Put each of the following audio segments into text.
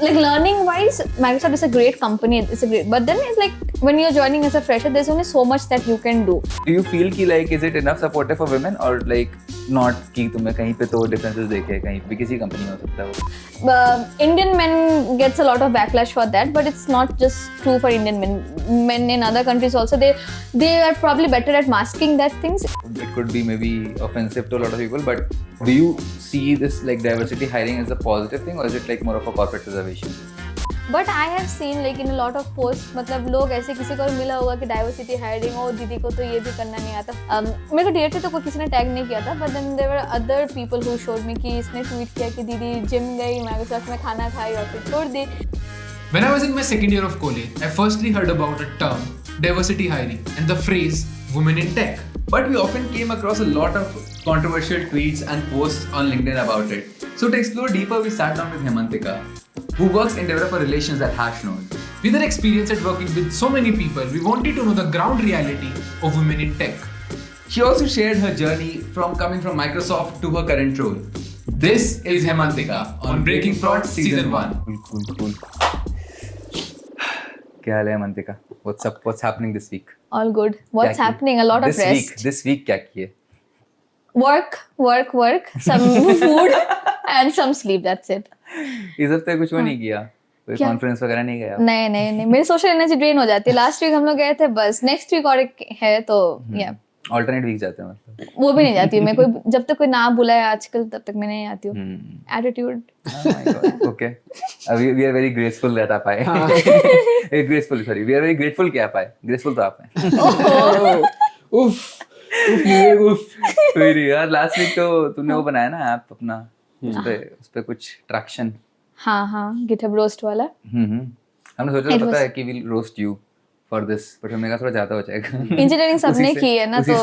like learning wise, Microsoft is a great company. It's a great, but then it's like when you're joining as a fresher, there's only so much that you can do. Do you feel कि like is it enough supportive for women or like not कि तुमने कहीं पे तो differences देखे कहीं भी किसी कंपनी में हो सकता है वो? Indian men gets a lot of backlash for that, but it's not just true for Indian men. Men in other countries also, they are probably better at masking that things. It could be maybe offensive to a lot of people, but do you see this like diversity hiring as a positive thing or is it like more of a corporate reservation? But I have seen like in a lot of posts, मतलब लोग ऐसे किसी को मिला होगा कि diversity hiring हो दीदी को तो ये भी करना नहीं आता. मेरे को डायरेक्टली तो कोई किसी ने टैग नहीं किया था, but then there were other people who showed me कि इसने ट्वीट किया कि दीदी जिम गई, माइक्रोसॉफ्ट में खाना खाई और फिर छोड़ दी. When I was in my second year of college, I firstly heard about a term, diversity hiring, and the phrase women in tech. But we often came across a lot of controversial tweets and posts on LinkedIn about it. So to explore deeper, we sat down with Hemantika, who works in developer relations at Hashnode. With her experience at working with so many people, we wanted to know the ground reality of women in tech. She also shared her journey from coming from Microsoft to her current role. This is Hemantika on Breaking Fraught Season 1. Cool. क्या हाल है हेमंतिका? What's up? What's happening this week? All good. What's happening? A lot of rest. This week क्या किए? Work, some food and some sleep. That's it. इस हफ्ते कुछ वो नहीं किया? कोई कॉन्फ्रेंस वगैरह नहीं गया? नहीं मेरी सोशल एनर्जी ड्रेन हो जाती है. लास्ट वीक हम लोग गए थे बस. नेक्स्ट वीक और एक है तो या ऑल्टरनेट वीक जाते हैं मतलब. वो भी नहीं जाती हूँ मैं. कोई जब तक कोई ना बुलाए आजकल तब तक मैं नहीं आती हूँ. Attitude. Okay. We are very graceful that आप आए. We are very grateful कि आप आए. Graceful तो आप हैं. उफ. यार लास्ट वीक तो तुमने वो बनाया ना ऐप अपना. उस पे कुछ ट्रैक्शन. हाँ GitHub रोस्ट वाला. हमने सोचा था पता है कि we'll roast you for this, but हमने कहा थोड़ा ज्यादा हो जाएगा. इंजीनियरिंग सबने की है ना तो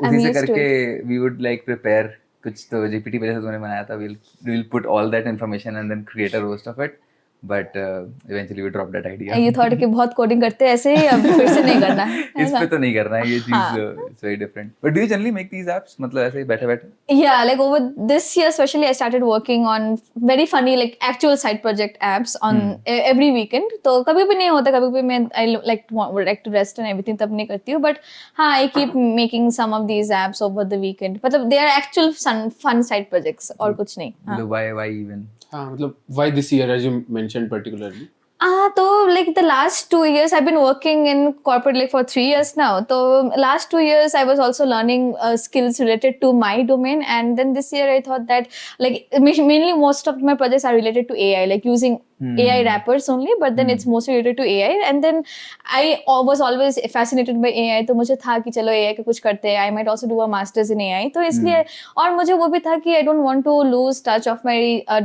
उसी से करके we would like prepare कुछ तो GPT पहले से तुमने बनाया था. We'll put all that information and then create a roast of it. But eventually we dropped that idea. You thought कि बहुत कोडिंग करते हैं ऐसे ही, अब फिर से नहीं करना है. इस पे तो नहीं करना है ये चीज. It's very different. But do you generally make these apps? मतलब ऐसे ही बैठे? Yeah, like over this year especially, I started working on very funny like actual side project apps on every weekend. तो कभी भी नहीं होता, कभी भी मैं I would like to rest and everything तब नहीं करती हूँ. But हाँ, I keep making some of these apps over the weekend. मतलब they are actual fun side projects और कुछ नहीं. Why even? हाँ मतलब why this year as you mentioned particularly? तो like the last 2 years I've been working in corporate like for 3 years now. So last 2 years I was also learning skills related to my domain, and then this year I thought that like mainly most of my projects are related to AI, like using AI wrappers only, but then it's mostly related to AI. And then I was always fascinated by AI, तो मुझे था कि चलो AI का कुछ करते हैं. I might also do a masters in AI. तो इसलिए और मुझे वो भी था कि I don't want to lose touch of my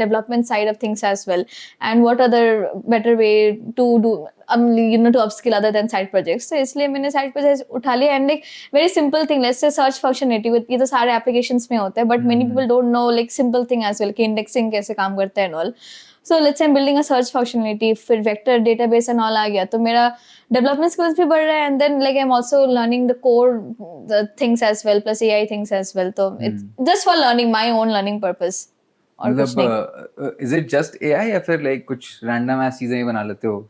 development side of things as well. And what other better way to do to upskill other than side projects. तो इसलिए मैंने side projects उठा लिया. And like very simple thing, let's say search functionality with ये तो सारे applications में होते हैं, but many people don't know like simple thing as well कि indexing कैसे काम करता है and all. So let's say I'm building a search functionality, फिर vector database and all आ गया, तो मेरा development skills भी बढ़ रहा है, and then like I'm also learning the core things as well, plus AI things as well. तो it's just for learning, my own learning purpose. और कुछ नहीं. Is it just AI या फिर like कुछ random ऐसी चीजें ही बना लेते हो?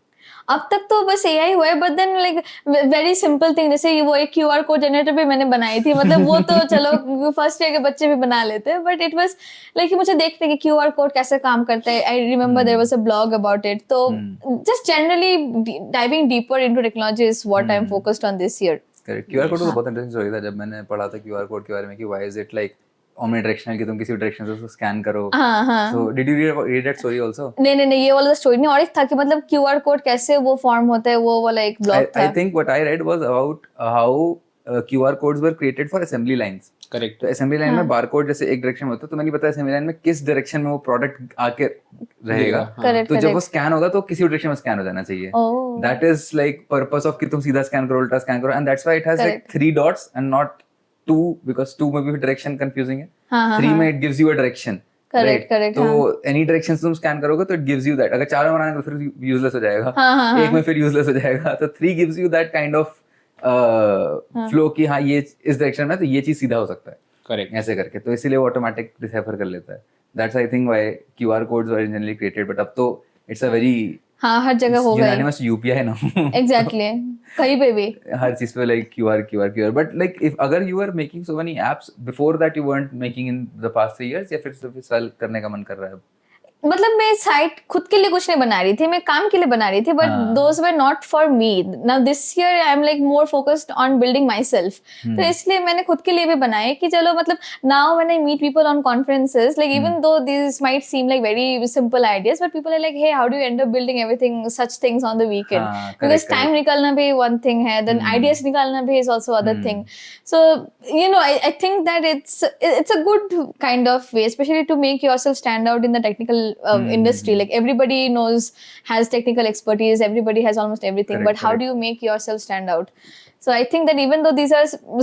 अब तक तो बस AI हुआ है, but then like very simple thing, जैसे वो एक QR कोड जनरेटर भी मैंने बनाई थी. मतलब वो तो चलो फर्स्ट ईयर के बच्चे भी बना लेते हैं, बट इट वाज लाइक मुझे देखते कि QR कोड कैसे काम करता है. I remember there was a blog about it. तो just generally diving deeper into technology is what I am focused on this year. Correct. QR code तो बहुत इंटरेस्टिंग स्टोरी था जब मैंने पढ़ा था QR कोड के बारे में कि why is it like omnidirectional कि तुम किसी डायरेक्शन से उसको स्कैन करो. So did you read that story also? नहीं ये वाला स्टोरी नहीं. और एक था कि मतलब QR कोड कैसे वो फॉर्म होता है, वो वाला एक ब्लॉग था. I think what I read was about how QR codes were created for assembly lines. Correct. तो assembly line में barcode जैसे एक डायरेक्शन में होता है, तो मैंने बताया assembly line में किस डायरेक्शन में वो प्रोडक्ट आके रहेगा. तो जब वो स्कैन होगा तो किसी डायरेक्शन में स्कैन हो जाना चाहिए. That is like purpose of कि तुम सीधा स्कैन करो, उल्टा स्कैन करो, and that's why it has like 3 dots and not 2, because 2 में भी डायरेक्शन कंफ्यूजिंग है. 3 में it gives you a direction. Correct. तो एनी डायरेक्शन से तुम स्कैन करोगे तो इट गिव्स यू दैट. अगर 4 में बनाएंगे तो फिर यूजलेस हो जाएगा. एक में फिर यूजलेस हो जाएगा. तो 3 gives you that kind of flow कि हाँ ये इस डायरेक्शन में तो ये चीज सीधा हो सकता है. करेक्ट. ऐसे करके तो इसीलिए वो ऑटोमेटिक डिसाइफर कर लेता है. That's I think why QR codes were originally created. But अब तो इट्स अ वेरी हाँ हर जगह होगा यूनानिमस यूपीआई ना एग्जैक्टली कहीं पे भी हर चीज पे like QR but like if अगर you are making so many apps before that you weren't making in the past 3 years या फिर सिर्फ साल करने का मन कर रहा है अब? मतलब मैं साइट खुद के लिए कुछ नहीं बना रही थी, मैं काम के लिए बना रही थी, but those were not for me. Now this year I am like more focused on building my self. तो इसलिए मैंने खुद के लिए भी बनाए कि चलो मतलब now when I meet people on conferences, like even though this might seem like very simple ideas, but people are like hey how do you end up building everything such things on the weekend, because time निकालना भी one thing है, then ideas निकालना भी is also other thing. So you know, I think that it's a good kind of way, especially to make yourself stand out in the technical industry. Like everybody has technical expertise, everybody has almost everything, but how do you make yourself stand out? So I think that even though these are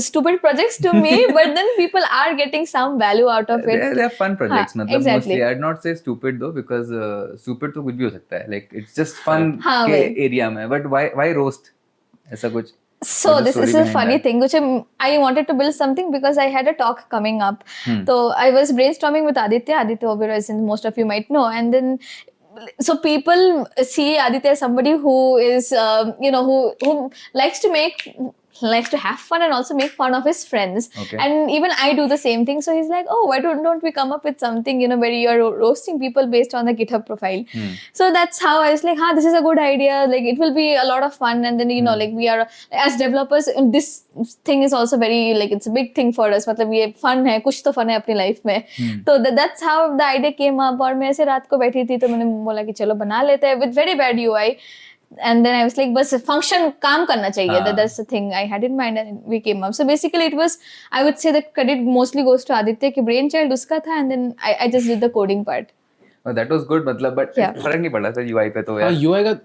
stupid projects to me, but then people are getting some value out of it. They're fun projects. मतलब exactly. mostly I'd not say stupid though, because stupid तो कुछ भी हो सकता है. Like it's just fun हाँ, के area में. But why roast? ऐसा कुछ. So this is a funny thing, which I wanted to build something because I had a talk coming up. So I was brainstorming with Aditya Oberoi, as most of you might know, and then so people see Aditya as somebody who is who likes to have fun and also make fun of his friends. Okay. And even I do the same thing. So he's like, oh, why don't we come up with something, where you're roasting people based on the GitHub profile. So that's how I was like, this is a good idea. Like it will be a lot of fun. And then, like we are, as developers, this thing is also very, like it's a big thing for us. मतलब ये fun है, कुछ तो fun है अपनी life में. तो that's how the idea came up. और मैं ऐसे रात को बैठी थी तो मैंने बोला कि चलो बना लेते हैं with very bad UI. And then I was like, बस function काम करना चाहिए. That's the thing I had in mind, and we came up. So basically, it was, I would say, the credit mostly goes to Aditya कि brainchild उसका था, and then I just did the coding part. Oh, that was good. मतलब but फर्क नहीं पड़ा था UI पे तो यार. UI का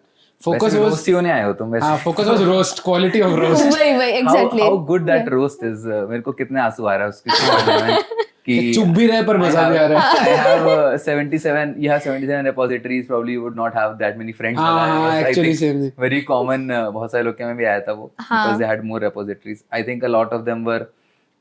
focus was roast ही होने आए हो तुम वैसे. focus was roast, quality of roast. वही exactly. How good that roast is. मेरे को कितने आंसू आ रहा है उसके कि चुप भी रहे पर मजा भी आ रहा है. I have 77. You have 77 repositories. Probably you would not have that many friends. Actually same. Very common. बहुत सारे लोग के में भी आया था वो. Because they had more repositories. I think a lot of them were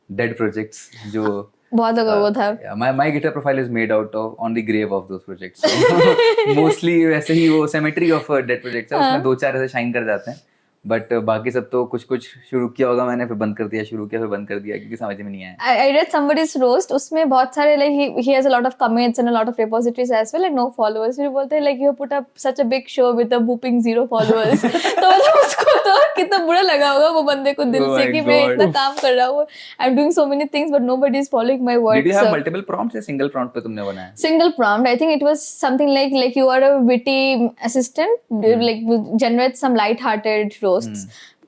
dead projects. जो बहुत लोगों वो था. My GitHub profile is made out of on the grave of those projects. So, mostly वैसे ही वो cemetery of dead projects है. उसमें 2-4 ऐसे shine कर जाते हैं. बट बाकी सब तो कुछ शुरू किया होगा मैंने, फिर बंद कर दिया, शुरू किया फिर बंद कर दिया क्योंकि समझ में नहीं आया. I read somebody's roast, उसमें बहुत सारे like he has a lot of commits and a lot of repositories as well and no followers. फिर बोलते हैं like you put up such a big show with a whooping 0 followers. तो मतलब उसको तो कितना बुरा लगा होगा वो बंदे को दिल से कि मैं इतना काम कर रहा हूँ, I'm doing so many things but nobody is following my work. Did you have multiple prompts या single prompt पे तुमने बनाया? Single prompt. I think it was something like you are a witty assistant, like generate some light-hearted roasts.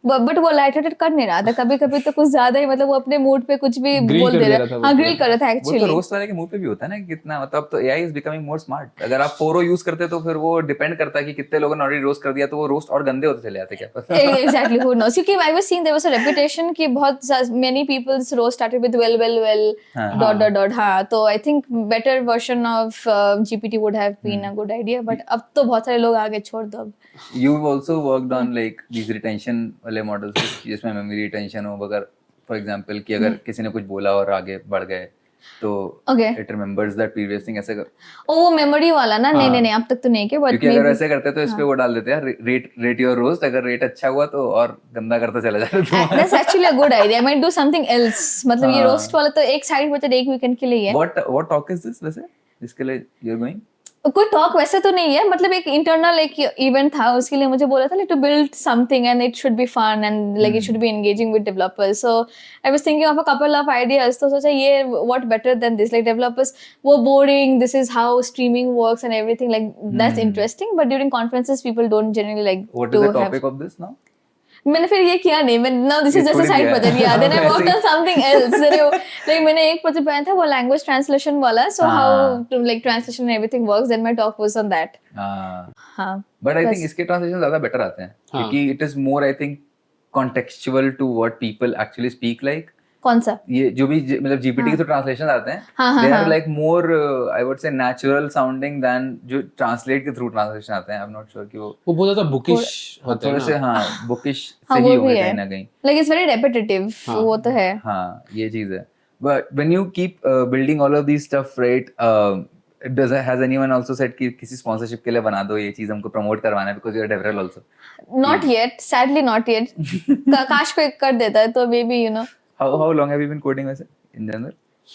But वो light hearted कर नहीं रहा था, कभी कभी तो कुछ ज्यादा ही मतलब वो अपने मूड पे कुछ भी बोल दे रहा था. हाँ ग्रिल कर रहा था एक्चुअली. वो तो रोस्ट वाले के मूड पे भी होता है ना कि कितना, मतलब तो AI is becoming more smart. अगर आप 4o यूज करते तो फिर वो डिपेंड करता है कि कितने लोगों ने ऑलरेडी रोस्ट कर दिया, तो वो रोस्ट और गंदे होते चले जाते क्या पता. Exactly, who knows. क्योंकि I was seeing there was a reputation कि बहुत many peoples roast started with well dot. हाँ तो I think better version of GPT would have been a good idea, but अब तो बहुत सारे लोग आगे छोड़ दो. अब You've also worked on like these retention वाले models जिसमें memory retention हो, अगर for example कि अगर किसी ने कुछ बोला और आगे बढ़ गए तो it remembers that previous thing ऐसे कर. वो मेमोरी वाला ना. नहीं अब तक तो नहीं किया. क्योंकि अगर ऐसे करते तो इस पे वो डाल देते हैं rate your roast. अगर रेट अच्छा हुआ तो और गंदा करता चला जाता. That's actually a good idea. I might do something else. मतलब ये रोस्ट वाला तो एक साइड बचा एक वीकेंड के लिए है. What talk is this वैसे जिसके लिए you're going? कोई टॉक वैसे तो नहीं है, मतलब एक इंटरनल एक इवेंट था, उसके लिए मुझे बोला था like to build something and it should be fun and like it should be engaging with developers. So I was thinking of a couple of ideas. तो सोचा ये what better than this, like developers वो boring, this is how streaming works and everything, like that's interesting, but during conferences people don't generally like. What is the topic of this now? मैंने फिर ये किया नहीं. मैं now this is just a side project. Yeah, then I worked on something else. Like मैंने एक project बनाया था वो language translation वाला. So how to like translation and everything works. Then my talk was on that. हाँ. But I think इसके translation ज़्यादा better आते हैं क्योंकि it is more I think contextual to what people actually speak like. कौन सा? ये जो भी मतलब जीपीटी के थ्रू ट्रांसलेशन आते हैं, they are like more I would say natural sounding than जो ट्रांसलेट के थ्रू ट्रांसलेशन आते हैं. I'm not sure कि वो बहुत ज्यादा बुकिश होते हैं. थोड़े से हाँ बुकिश से ही हो गए कहीं ना कहीं. Like it's very repetitive. वो तो है. हाँ ये चीज है. But when you keep building all of these stuff, right? has anyone also said कि किसी sponsorship के लिए बना दो ये चीज हमको प्रमोट करवाना है because you are deferral also? Not yet, sadly not yet. काश कोई कर देता है तो maybe you know. How long have you been coding वैसे in general?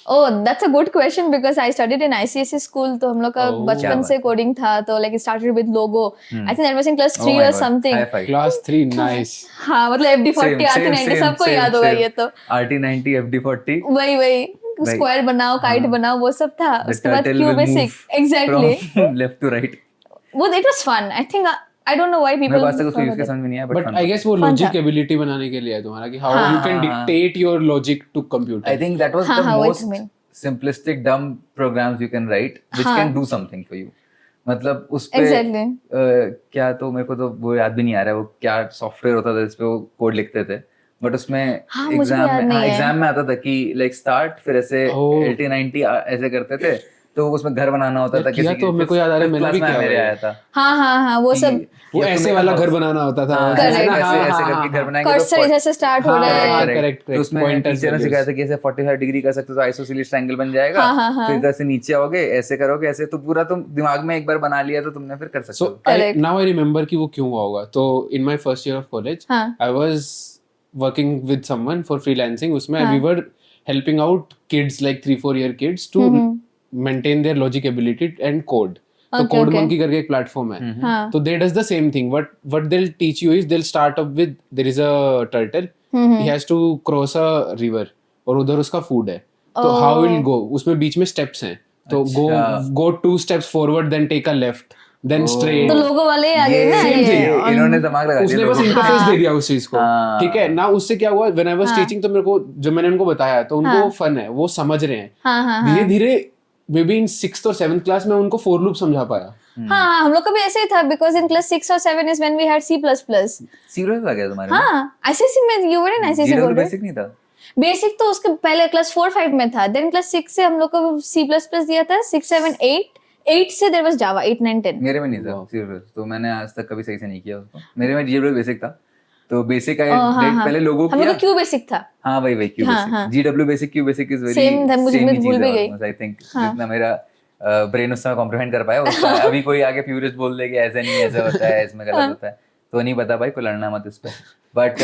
Oh, that's a good question because I studied in ICSE school तो हम लोग का बचपन से कोडिंग था तो like it started with logo. I think that was in class 3 Oh my or God. something. High five. Class 3 nice. हाँ मतलब FD40 RT90 सबको याद होगा ये तो RT90 FD40 वही स्क्वायर बनाओ काइट बनाओ वो सब था The उसके बाद turtle Q will basic move exactly from left to right. वो it was fun I think I don't know why मेरे people पास तक उसको यूज के समझ में नहीं आया But fun I था. guess वो Fun logic था. ability बनाने के लिए है तुम्हारा कि how हाँ. you can dictate your logic to computer. I think that was हाँ, the हाँ, what most you mean. simplistic dumb programs you can write which हाँ. can do something for you. मतलब उस पे Exactly. क्या तो मेरे को तो वो याद भी नहीं आ रहा है वो क्या सॉफ्टवेयर होता था जिस पे वो कोड लिखते थे बट उसमें हाँ, मुझे भी याद नहीं है. एग्जाम में आता था कि लाइक स्टार्ट फिर ऐसे Oh. LT90 ऐसे करते थे तो उसमें घर बनाना होता था किया तो मेरे को याद आ रहा है, मैंने भी किया मेरे हुआ आया है. था हाँ वो सब वो या तो ऐसे मेरा वाला house. घर बनाना होता था. हाँ, Correct. ऐसे हाँ, ऐसे हाँ, करके घर हाँ. बनाएंगे कर्सर इधर से स्टार्ट हो हाँ, रहा है हाँ, correct. correct, तो उसमें pointers टीचर ने values. सिखाया था कि ऐसे 45 डिग्री कर सकते हो तो आइसोसेलेस ट्रायंगल बन जाएगा हाँ. फिर इधर से नीचे आओगे ऐसे करोगे ऐसे तो पूरा तुम दिमाग में एक बार बना लिया तो तुमने फिर कर सकते So हो Correct. now I remember कि वो क्यों हुआ होगा. तो in my first year of college, हाँ. I was working with someone for freelancing. उसमें हाँ. we were helping out kids like 3-4 year kids to maintain their logic ability and code. तो Okay, Code okay. Monkey करके एक platform है. हाँ So they does the same thing. What they'll teach you is they'll start up with there is a turtle. He has to cross a river और उधर उसका food है. तो how will go? उसमें बीच में steps हैं. तो go 2 steps forward then take a left then straight. तो लोगों वाले ही आ गए ना same ये thing. इन्होंने दिमाग लगा उसने दिया बस लोगों को। इंटरफेस दे दिया उस चीज को. हाँ. ठीक है ना. उससे क्या हुआ व्हेन आई वाज टीचिंग तो मेरे को जब मैंने उनको बताया तो उनको फन है वो समझ रहे हैं. हाँ धीरे धीरे मे बी इन 6th और 7th क्लास में उनको फोर लूप समझा पाया. हाँ हम लोग का भी ऐसे ही था because in class 6 or 7 is when we had C++. Serious आ गया तुम्हारे में? हाँ ICSE में you were in ICSE GW बोल रहे बेसिक नहीं था बेसिक तो उसके पहले क्लास 4-5 में था देन क्लास 6 से हम लोग को C++ दिया था 6 7 8 से देयर वाज जावा 8 9 10 मेरे में नहीं था सीरियस तो मैंने आज तक कभी सही से नहीं किया उसको मेरे में GW बेसिक था तो बेसिक आई पहले लोगों हम लोग किया का क्यू बेसिक था हाँ वही Q basic GW basic Q basic is very Same था, मुझे भूल भी गई. आई थिंक जितना मेरा ब्रेन उस समय कॉम्प्रीहेंड कर पाया उसका अभी कोई आगे फ्यूरियस बोल दे कि ऐसा नहीं ऐसा होता है इसमें गलत होता है तो नहीं पता भाई को लड़ना मत इस पे बट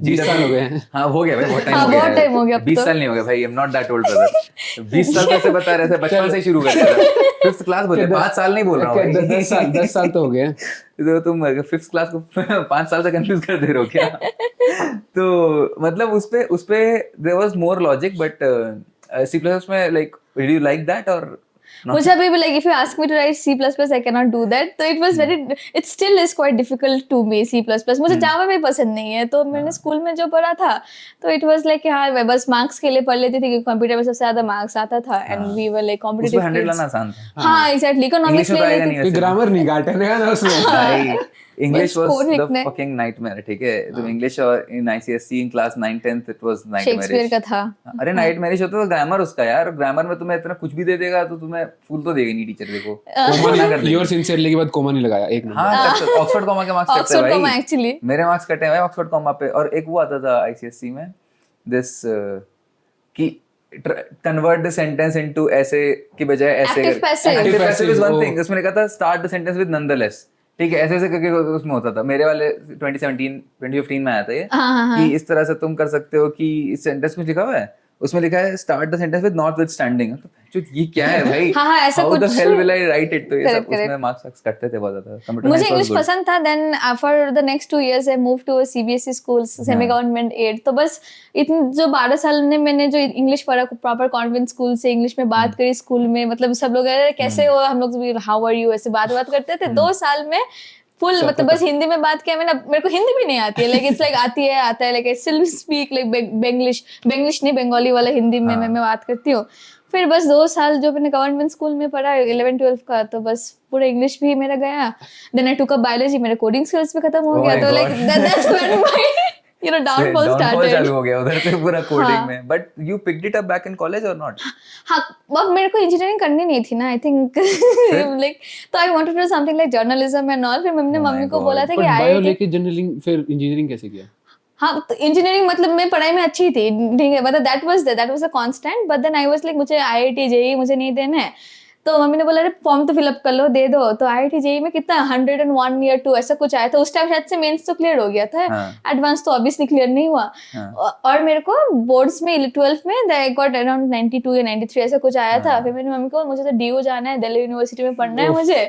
20 साल हो गए हैं. हाँ हो गया भाई बहुत हाँ, बहुत time हो गया अब 20 तो. साल नहीं हो गया भाई आई am not that old brother 20 साल कैसे बता रहे थे बचपन से ही शुरू कर दिया था 5th क्लास बोले 5 साल नहीं बोल रहा हूँ 10 साल तो हो गए. तो तुम 5th क्लास को 5 साल से कंफ्यूज कर दे रहे हो क्या तो मतलब उस पे there was more logic but C++ में like did you like that और मुझे अभी भी like if you ask me to write C++ I cannot do that तो it was very it still is quite difficult to me C++ मुझे जावा भी पसंद नहीं है तो मैंने स्कूल में जो पढ़ा था तो it was like हाँ मैं बस मार्क्स के लिए पढ़ लेती थी क्योंकि कंप्यूटर में सबसे ज्यादा मार्क्स आता था and we were like competitive उसमें 100 kids लाना आसान था हाँ exactly इकोनॉमिक्स इंग्लिश में ले तो आएगा लेती नहीं कोई वैसे ग्रामर नहीं काटे ना उसमें. भाई इंग्लिश बस वाज code द लिखना है. फकिंग नाइटमेयर ठीक है तो इंग्लिश और इन ICSE in class 9 10th it was Shakespeare का नाइटमेयर था अरे नाइटमेयर होता तो ग्रामर उसका यार ग्रामर में तुम्हें इतना कुछ भी दे देगा तो तुम्हें फुल तो देगा नहीं टीचर देखो कोमा मना कर नहीं योर सिंसियरली के बाद कोमा नहीं लगाया एक नंबर. हाँ ऑक्सफोर्ड कॉमा के मार्क्स कटते हैं ऑक्सफोर्ड कॉमा भाई एक्चुअली मेरे मार्क्स कटे हैं भाई ऑक्सफोर्ड कॉमा पे और एक वो आता था ICSE में दिस कि कन्वर्ट द सेंटेंस इनटू ऐसे की बजाय ऐसे Active passive. Active passive is one Oh. Thing उसमें लिखा था start the sentence with nonetheless ठीक है ऐसे ऐसे करके उसमें होता था मेरे वाले 2015 में आया था ये हाँ कि इस तरह से तुम कर सकते हो कि इस सेंटेंस में लिखा हुआ है उसमें लिखा है start the sentence with not with standing तो ये क्या है भाई हाँ, ऐसा हाउ द कुछ- hell will I right it तो ये सब Correct, उसमें मार्क्स कटते थे बहुत ज्यादा कंप्यूटर मुझे इंग्लिश पसंद था then for the next 2 years I move to CBSE school semi government aid तो बस इतने जो 12 साल में मैंने जो इंग्लिश पढ़ा प्रॉपर कॉन्वेंट स्कूल से इंग्लिश में बात करी स्कूल में मतलब सब लोग अरे कैसे हो हम लोग हाउ आर यू ऐसे बात करते थे 2 साल में फुल मतलब बस हिंदी में बात किया मैंने मेरे को हिंदी भी नहीं आती है लाइक इट्स लाइक आती है आता है like I still speak like Benglish नहीं बंगाली वाला हिंदी में मैं बात करती हूँ फिर बस 2 साल जो मैंने गवर्नमेंट स्कूल में पढ़ा 11-12 का तो बस पूरा इंग्लिश भी मेरा गया then I took up biology मेरे कोडिंग स्किल्स भी खत्म हो Oh गया my तो like God. That's when my downfall चालू स्टार्टेड हो गया उधर से पूरा हाँ. कोडिंग में but you picked it up back in college और नॉट हाँ अब मेरे को इंजीनियरिंग करनी नहीं थी ना आई थिंक लाइक तो I wanted to do something like journalism and all फिर मैंने मम्मी को बोला था कि बायो IIT लेके इंजीनियरिंग फिर इंजीनियरिंग कैसे किया. हाँ तो इंजीनियरिंग मतलब मैं पढ़ाई में अच्छी थी ठीक है मतलब that was a constant but then I was like मुझे IIT JEE मुझे नहीं देना है तो मम्मी ने बोला अरे फॉर्म तो फिलअप कर लो, दे दो। तो IIT JEE में कितना 101 या 2 ऐसा कुछ आया था उस टाइम, शायद से मेंस तो क्लियर हो गया था, एडवांस तो ऑब्वियसली क्लियर नहीं हुआ। और मेरे को बोर्ड्स में 12th में आई गॉट अराउंड 92 या 93 ऐसा कुछ आया था। फिर मैंने मम्मी को, मुझे तो DU जाना है, दिल्ली यूनिवर्सिटी में पढ़ना है मुझे।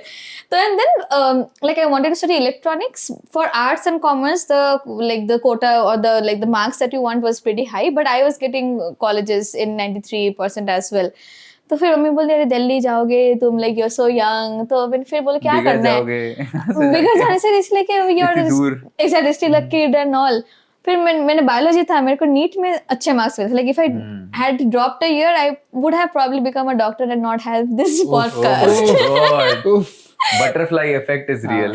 तो and then like I wanted to study electronics. For arts and commerce, the quota or the marks that you want was pretty high, but I was getting colleges in 93% as well. तो फिर mummy बोली अरे दिल्ली जाओगे तुम, like you are so young. तो फिर बोले क्या करना है, बिगड़ जाने से इसलिए कि you are exactly still a kid and all. फिर मैंने बायोलॉजी था, मेरे को नीट में अच्छे मार्क्स मिले थे। Like if I had dropped a year I would have probably become a doctor and not have this podcast. Butterfly effect is real.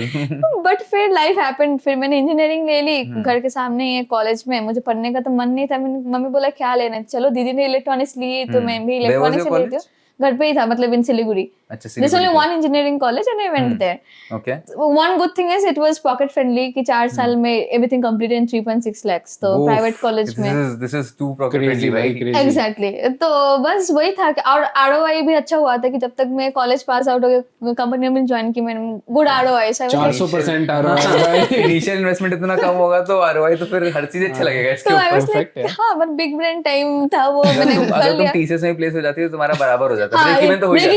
But फिर लाइफ हैपेंड, फिर मैंने इंजीनियरिंग ले ली। घर के सामने ही कॉलेज में, मुझे पढ़ने का तो मन नहीं था। मम्मी बोला क्या लेना है, चलो दीदी ने इलेक्ट्रॉनिक्स ली तो मैं भी इलेक्ट्रॉनिक्स ले लेती हूँ। घर पे ही था, मतलब in Siliguri. There's only one engineering college and I went there. Okay. One good thing is it was pocket friendly कि 4 साल में everything completed in 3.6 lakhs. तो private college में this is too pocket friendly भाई। Exactly. तो बस वही था कि और ROI भी अच्छा हुआ था कि जब तक मैं कॉलेज पास आउट हो गया, कंपनी में ज्वाइन की मैंने, good ROI। 400% ROI। Initial investment इतना कम होगा तो ROI तो फिर हर चीज अच्छा लगेगा इसके ऊपर। परफेक्ट है। हाँ, बट बिग ब्रेन टाइम था वो, मैंने कर लिया। तुम TCS में प्लेस हो जाती हो तुम्हारा बराबर हो जाता है, ब्रेक इवन तो हो जाता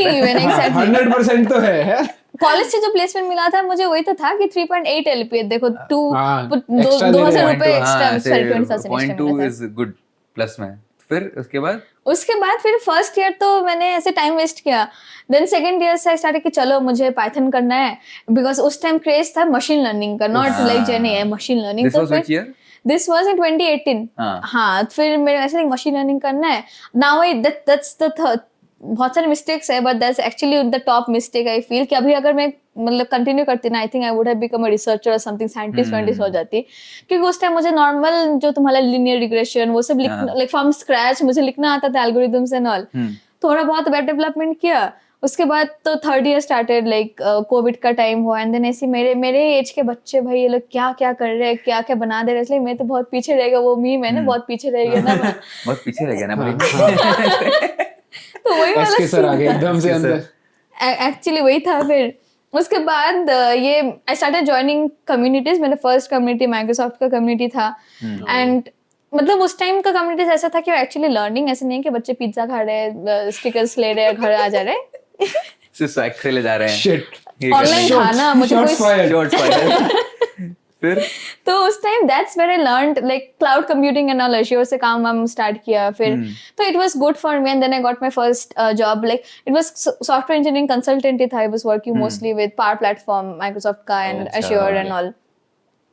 है। 100% तो है। कॉलेज से जो प्लेसमेंट मिला था मुझे वही तो था कि 3.8 LPA, देखो 2000 रुपए एक्स्ट्रा, 0.2 इज गुड प्लस में। फिर उसके बाद फिर फर्स्ट ईयर तो मैंने ऐसे टाइम वेस्ट किया। देन सेकंड ईयर से स्टार्ट कि चलो मुझे पाइथन करना है, बिकॉज उस टाइम क्रेज था मशीन लर्निंग का, नॉट लाइक जेनी है मशीन लर्निंग। तो फिर दिस वाज इन 2018। हाँ, फिर मेरे ऐसे मशीन लर्निंग करना है। नाउ दैट्स द बहुत सारे मिस्टेक्स है, but that's actually the top mistake I feel कि अभी अगर मैं मतलब कंटिन्यू करती ना, I think I would have become a researcher और समथिंग, साइंटिस्ट हो जाती। क्योंकि उस टाइम मुझे नॉर्मल जो तुम्हारा लिनियर रिग्रेशन वो सब लिखना, लाइक फ्रॉम स्क्रैच मुझे लिखना आता था, एल्गोरिथम्स एंड ऑल। थोड़ा बहुत वेब डेवलपमेंट किया। उसके बाद तो third year started, like Covid का टाइम हुआ, एंड देन ऐसे मेरे एज के बच्चे भाई ये लोग क्या क्या कर रहे हैं, क्या क्या बना दे रहे हैं, इसलिए मैं तो बहुत पीछे रह गया। वो मैंने बहुत पीछे रह गया ना, बहुत पीछे रह गया ना भाई। तो वही वाला सर आ गया एकदम से अंदर। एक्चुअली वही था। फिर उसके बाद ये आई स्टार्टेड जॉइनिंग कम्युनिटीज। मेरा फर्स्ट कम्युनिटी माइक्रोसॉफ्ट का कम्युनिटी था, एंड मतलब उस टाइम का कम्युनिटीज ऐसा था कि एक्चुअली लर्निंग ऐसे नहीं कि बच्चे पिज्जा खा रहे हैं, स्टिकर्स ले रहे हैं, घर आ जा रहे हैं, सिर्फ स्वैग खेले जा रहे हैं। शिट, ऑनलाइन था ना, मुझे कोई फिर तो उस time that's where I learned like cloud computing and all, Azure से काम हम स्टार्ट किया। फिर तो it was good for me, and then I got my first job. Like it was software engineering consultant ही था। I was working mostly with power platform Microsoft का and Azure and all.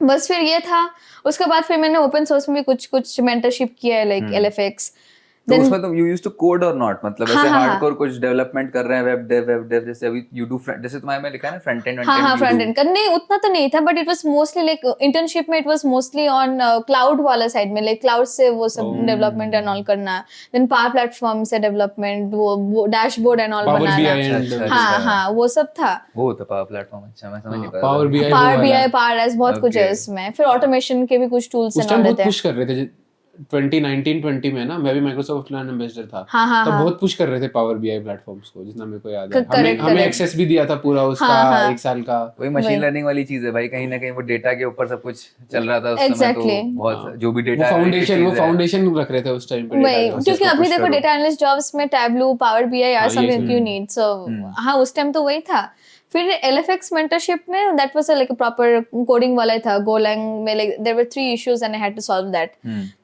बस फिर ये था। उसके बाद फिर मैंने ओपन सोर्स में भी कुछ मेंटरशिप किया है, लाइक LFX। तो उसमें तुम you used to code or not, मतलब ऐसे हार्डकोर कुछ डेवलपमेंट कर रहे हैं, वेब डेव जैसे अभी you do जैसे तुम्हारे में लिखा है ना फ्रंट एंड। हाँ, फ्रंट एंड नहीं उतना तो नहीं था, but it was mostly like internship में it was mostly on cloud वाला साइड में, लाइक क्लाउड से वो सब डेवलपमेंट एंड ऑल करना, देन पावर प्लेटफॉर्म से डेवलपमेंट, वो डैशबोर्ड एंड ऑल बनाना। हाँ, वो सब था। वो तो पावर प्लेटफॉर्म, अच्छा मैं समझ नहीं पाया। पावर BI पावर एस बहुत कुछ है इसमें। फिर ऑटोमेशन के भी कुछ टूल्स एंड ऑल थे। पुश कर रहे थे 2019-20 में ना, मैं भी माइक्रोसॉफ्ट लर्न एम्बेसडर था। तब बहुत पुश कर रहे थे पावर BI प्लेटफॉर्म्स को, जितना मेरे को याद है। हमें एक्सेस भी दिया था पूरा उसका 1 साल का। वही मशीन लर्निंग वाली चीज है भाई, कहीं ना कहीं वो डेटा के ऊपर सब कुछ चल रहा था उस समय। तो बहुत जो भी डेटा फाउंडेशन रख रहे थे उस टाइम पे, क्योंकि अभी देखो डेटा एनालिस्ट जॉब्स में Tableau, power BI or something you need. So हाँ, उस टाइम तो वही था। फिर LFX मेंटरशिप में that was like a proper coding वाला था। गोलैंग में like there were 3 issues and I had to solve that.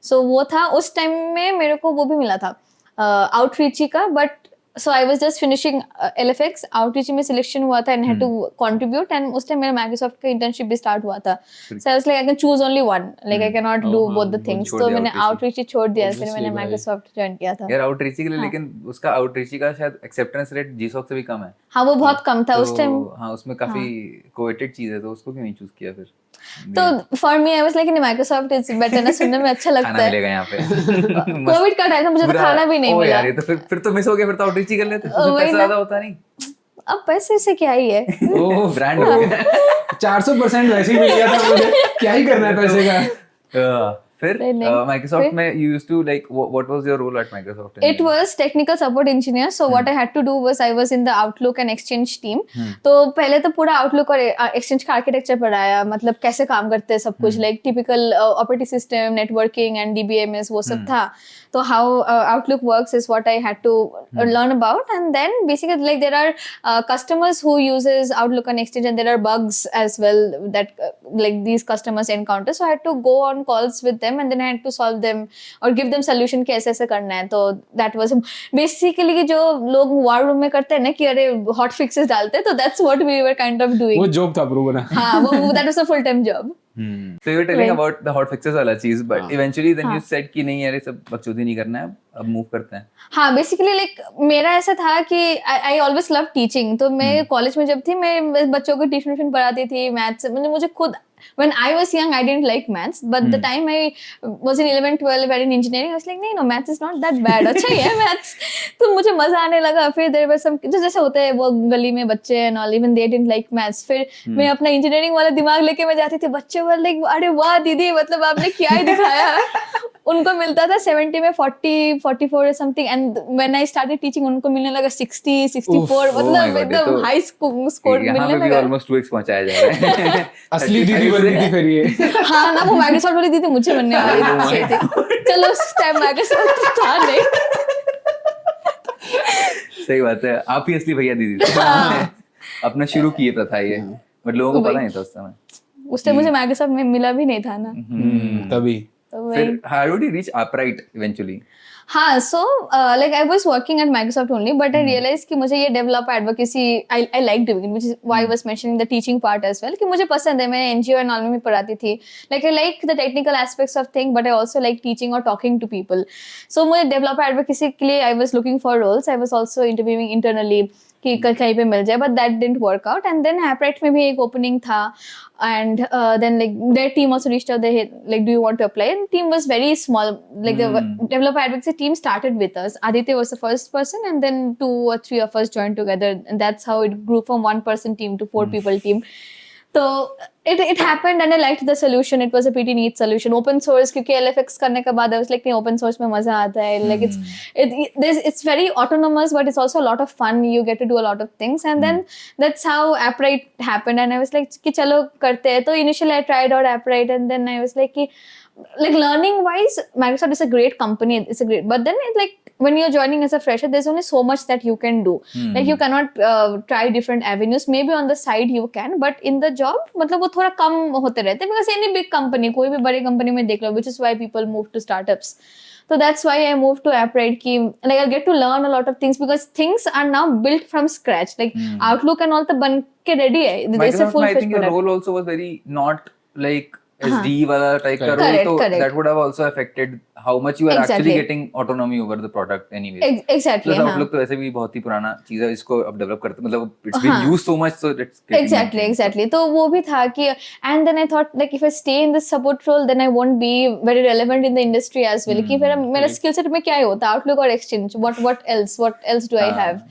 So वो था। उस टाइम में मेरे को वो भी मिला था आउटरीच का, but so I was just finishing LFX, outreach में सिलेक्शन हुआ था and had to contribute, and उस टाइम मेरा Microsoft का internship भी start हुआ था। So I was like I can choose only one, like I cannot do both the things। तो मैंने outreach छोड़ दिया, फिर मैंने Microsoft ज्वाइन किया था। यार outreach के लिए, लेकिन उसका outreach का शायद acceptance rate GSOC से भी कम है। हाँ, वो बहुत कम था उस टाइम। हाँ, उसमें काफी कोवेटेड चीज है, तो उसको क्यों नहीं चूज किया फिर? तो for me I was like Microsoft is better ना, सुनने में अच्छा लगता है। खाना मिलेगा यहाँ पे। कोविड का टाइम था, मुझे तो खाना भी नहीं मिला। यार ये तो फिर तो मिस हो गया। फिर तो आउटरीच ही कर लेते, पैसा ज्यादा होता नहीं। अब पैसे से क्या ही है, ब्रांड हो गया। 400% वैसे ही मिल गया था मुझे, क्या ही करना है पैसे का। फिर Microsoft में you used to like what was your role at Microsoft? It was technical support engineer. So what I had to do was I was in the Outlook and Exchange team. तो पहले तो पूरा Outlook और Exchange का architecture पढ़ाया, मतलब कैसे काम करते हैं सब कुछ, like typical operating system, networking and DBMS वो सब था. So how Outlook works is what I had to learn about, and then basically like there are customers who uses Outlook and Exchange, and there are bugs as well that like these customers encounter. So I had to go on calls with them, and then I had to solve them or give them solution कि ऐसे ऐसे करना है. तो that was basically कि जो लोग war room में करते हैं ना कि अरे hot fixes डालते हैं, तो that's what we were kind of doing. वो job था bro बना. हाँ, वो that was a full time job. So you were telling about the hot fixes वाला चीज, but eventually then you said कि नहीं यार ये सब बकचोदी नहीं करना है, अब मूव करते हैं. हाँ, बेसिकली लाइक मेरा ऐसा था कि आई ऑलवेज लव टीचिंग. तो मैं कॉलेज में जब थी मैं बच्चों को ट्यूशन पढ़ाती थी मैथ्स. मुझे खुद when I was young I didn't like maths, but the time I was in 11 12 and in engineering I was like नहीं no maths is not that bad, अच्छा ही है maths. तो मुझे मजा आने लगा. फिर there were some जैसे होते हैं वो गली में बच्चे and all, even they didn't like maths. फिर मैं अपना इंजीनियरिंग वाला दिमाग लेके मैं जाती थी, बच्चे बोल लाइक अरे वाह दीदी मतलब आपने क्या ही दिखाया. उनको मिलता था 70 में 40 44 or something, and when I started teaching उनको मिलने लगा 60 64, मतलब एकदम हाई स्कोर मिलने लगा. ऑलमोस्ट 2x पहुंचाया जा रहा है. असली दीदी बन गई फिर ये. हाँ ना, वो माइक्रोसॉफ्ट वाली दीदी मुझे बनने वाली थी. चलो उस टाइम माइक्रोसॉफ्ट था नहीं. सही बात है, आप ही असली भैया दीदी थे. अपना शुरू किए था ये, बट लोगों को पता नहीं था उस समय. उस टाइम मुझे माइक्रोसॉफ्ट में मिला भी नहीं था ना. तभी फिर how did you reach Upright eventually? हाँ, so like I was working at Microsoft only, but I realized कि मुझे ये develop advocacy I like doing it, which is why I was mentioning the teaching part as well. कि मुझे पसंद है, मैं NGO and all में पढ़ाती थी. Like I like the technical aspects of thing, but I also like teaching or talking to people. So मुझे develop advocacy के लिए I was looking for roles. I was also interviewing internally कि कहीं पे मिल जाए, but that didn't work out. And then Upright में भी एक opening था, and then like their team also reached out. They like, do you want to apply? And the team was very small. Like the developer advocacy team started with us. Aditya was the first person, and then 2 or 3 of us joined together, and that's how it grew from 1-person team to 4-people team. So it happened, and I liked the solution. It was a pretty neat solution. Open source, क्योंकि LFX करने के बाद I was like नहीं, open source में मजा आता है. Like it's very autonomous, but it's also a lot of fun. You get to do a lot of things, and then that's how Upright happened. And I was like कि चलो करते हैं. तो initially I tried out Upright, and then I was like कि like learning wise Microsoft is a great company, it's a great, but then it like when you're joining as a fresher there's only so much that you can do. Like you cannot try different avenues. Maybe on the side you can, but in the job मतलब वो थोड़ा कम होते रहते हैं, because any big company, कोई भी बड़ी company में देख लो, which is why people move to startups. So that's why I moved to Upright ki like I'll get to learn a lot of things, because things are now built from scratch. Like Outlook and all the ban ke ready hai. It's a full I think your role also was very not like SD वाला type का role, so that would have also affected how much you are actually getting autonomy over the product anyway. Exactly. Plus Outlook तो वैसे भी बहुत ही पुराना चीज है, इसको अब डेवलप करते मतलब it's been used so much, so it's exactly. तो वो भी था कि, and then I thought like if I stay in this support role then I won't be very relevant in the industry as well. कि मेरा skill set में क्या ही होता, Outlook और Exchange, what else do I have?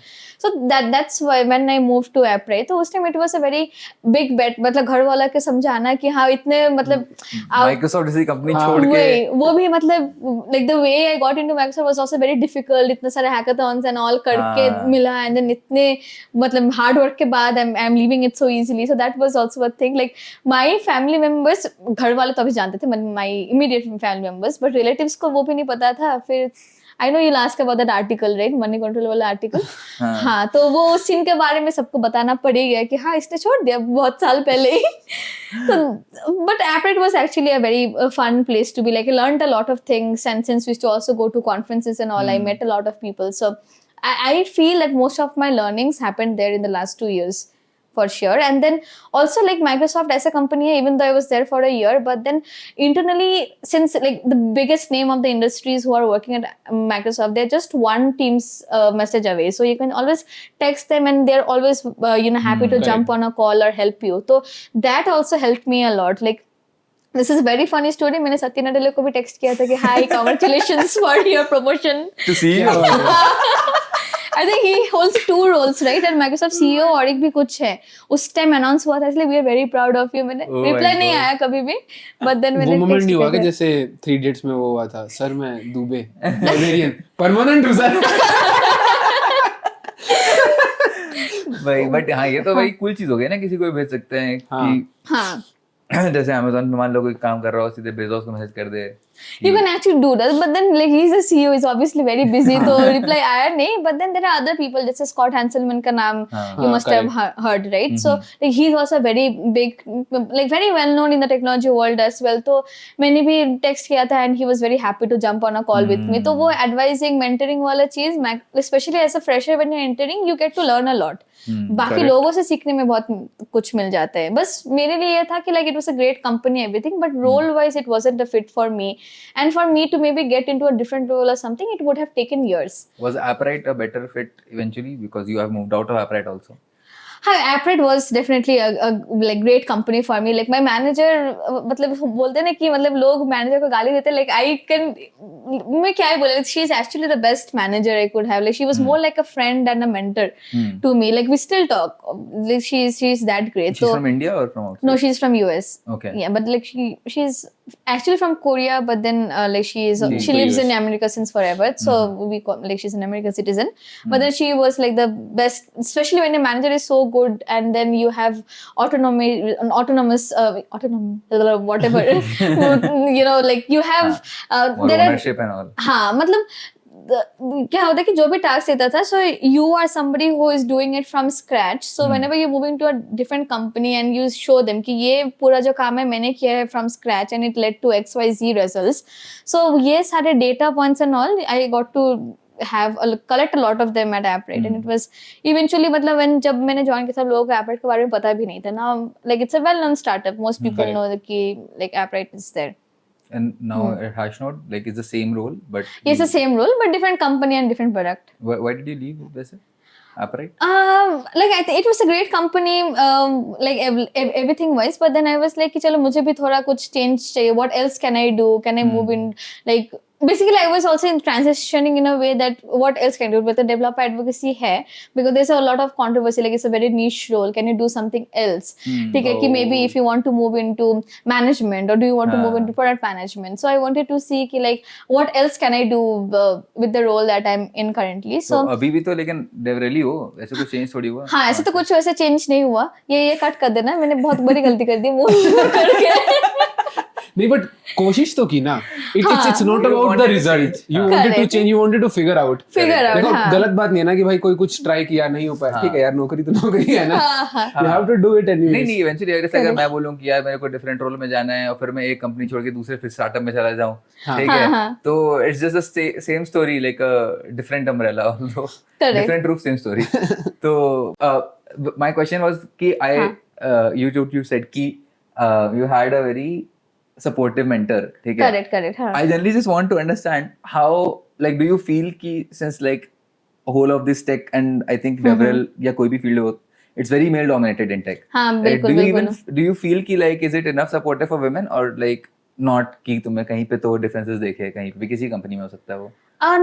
So that's why when I moved to Upright, तो उस time it was a very big bet. मतलब घर वाला के समझाना कि हाँ इतने मतलब Microsoft जैसी कंपनी छोड़ के वो भी मतलब like the way I got into Microsoft was also very difficult. इतने सारे hackathons and all करके मिला, and then इतने मतलब hard work के बाद I'm leaving it so easily. So that was also a thing. Like my family members, घर वाले तो अभी जानते थे, my immediate family members, but relatives को वो भी नहीं पता था. फिर I know you'll ask about that article, right? Money control वाला article. हाँ, तो वो उस सीन के बारे में सबको बताना पड़ेगा कि हाँ इसने छोड़ दिया बहुत साल पहले ही. So, but Upright was actually a very fun place to be. Like I learned a lot of things, and since we used to also go to conferences and all, I met a lot of people. So I feel that most of my learnings happened there in the last 2 years. For sure. And then also like Microsoft as a company, even though I was there for a year, but then internally, since like the biggest name of the industries who are working at Microsoft, they're just one team's message away. So you can always text them, and they're always happy to jump on a call or help you. So that also helped me a lot. Like this is a very funny story. मैंने सत्या नडेला को भी text किया था कि hi, congratulations for your promotion. To see you. I think he holds 2 roles, right? And Microsoft CEO और एक भी कुछ है. उस time announce हुआ था, इसलिए we are very proud of you. मैंने reply नहीं आया कभी भी, but then वो मैंने मोमेंट text नहीं हुआ किया कि जैसे 3 Idiots में वो हुआ था, सर मैं दुबे लाइब्रेरियन परमानेंट हूँ सर. भाई बट हाँ ये तो भाई कूल चीज हो गई ना, किसी को भी भेज सकते हैं कि हाँ. जैसे अमेज़न में मान लो कोई काम कर रहा हो, सीधे बेजोस को मैसेज कर दे. You can actually do that, but then like he's a CEO, he's obviously very busy, तो reply आया नहीं. But then there are other people, जैसे Scott Hanselman का नाम you must have heard, right? So like he's also very big, like very well known in the technology world as well. तो मैंने भी text किया था and he was very happy to jump on a call with me. तो वो advising, mentoring वाला चीज, especially as a fresher when you're entering, you get to learn a lot. बाकी लोगों से सीखने में बहुत कुछ मिल जाता है. बस मेरे लिए ये था कि like it was a great company, everything, but role wise it wasn't a fit for me. And for me to maybe get into a different role or something, it would have taken years. Was Apprite a better fit eventually because you have moved out of Apprite also? हाँ, Apprite was definitely a like great company for me. Like my manager, मतलब बोलते हैं ना कि मतलब लोग manager को गाली देते हैं. Like I can, मैं क्या ही बोले. She is actually the best manager I could have. Like she was more like a friend and a mentor to me. Like we still talk. Like she's that great. She's from India or from outside? No, she's from US. Okay. Yeah, but like she's actually from Korea, but then like she lives in America since forever. So we call like she's an American citizen. But then she was like the best, especially when your manager is so good, and then you have autonomous whatever you know, like you have there ownership and all. हाँ, मतलब क्या होता है कि जो भी task देता था, so you are somebody who is doing it from scratch. So whenever you're moving to a different company and you show them कि ये पूरा जो काम है मैंने किया है from scratch and it led to XYZ results. So ये सारे data points and all, I got to collect a lot of them at Apprite, and it was eventually मतलब when जब मैंने join किया था, लोगों को Apprite के बारे में पता भी नहीं था. Now like it's a well-known startup. Most people know that कि like Apprite is there. And now at Hashnode, like it's the same role, but Yes, the same role, but different company and different product. Why did you leave this? Apprite? Like it was a great company, like everything wise, but then I was like कि चलो मुझे भी थोड़ा कुछ change चाहिए. What else can I do? Can I move in like basically I was also in transitioning in a way that what else can I do, but the developer advocacy है because there's a lot of controversy, like it's a very niche role. Can you do something else? ठीक है कि maybe if you want to move into management or do you want to move into product management. So I wanted to see कि like what else can I do with the role that I'm in currently. So अभी भी तो लेकिन डेवरली हो, ऐसे कुछ change थोड़ी हुआ. हाँ, ऐसे तो कुछ वैसे चेंज नहीं हुआ. ये कट कर देना, मैंने बहुत बड़ी गलती कर दी मुंह करके. नहीं बट कोशिश तो की ना. It's not about the result. You wanted to change, you wanted to figure out. देखो गलत बात नहीं है ना कि भाई कोई कुछ ट्राई किया नहीं हो पाया. ठीक है यार, नौकरी तो नौकरी है ना. You have to do it anyway. नहीं इवेंचुअली अगर मैं बोलूं कि यार मेरे को डिफरेंट रोल में जाना है और फिर मैं एक कंपनी छोड़ के दूसरे फिर स्टार्टअप में चला जाऊं, ठीक है, तो it's just the same story, like a different umbrella, also different roof, same story. तो माय क्वेश्चन वाज कि you said कि you had a very supportive mentor, ठीक है. Correct. हाँ. I generally just want to understand how, like, do you feel कि since like whole of this tech and I think DevRel या कोई भी field हो, it's very male dominated in tech. हाँ, बिल्कुल. Do you feel कि like is it enough supportive for women or like not कि तुम्हें कहीं पे तो differences देखे, कहीं पे भी किसी कंपनी में हो सकता है वो?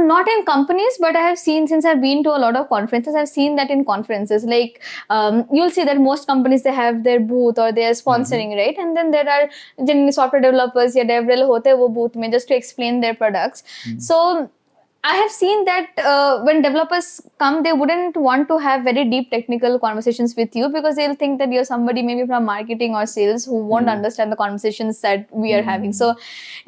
Not in companies, but I have seen, since I've been to a lot of conferences, I've seen that in conferences, like you'll see that most companies, they have their booth or they are sponsoring, right? And then there are generally software developers या DevRel होते हैं वो booth में just to explain their products. So I have seen that when developers come, they wouldn't want to have very deep technical conversations with you because they'll think that you're somebody maybe from marketing or sales who won't understand the conversations that we are having. So,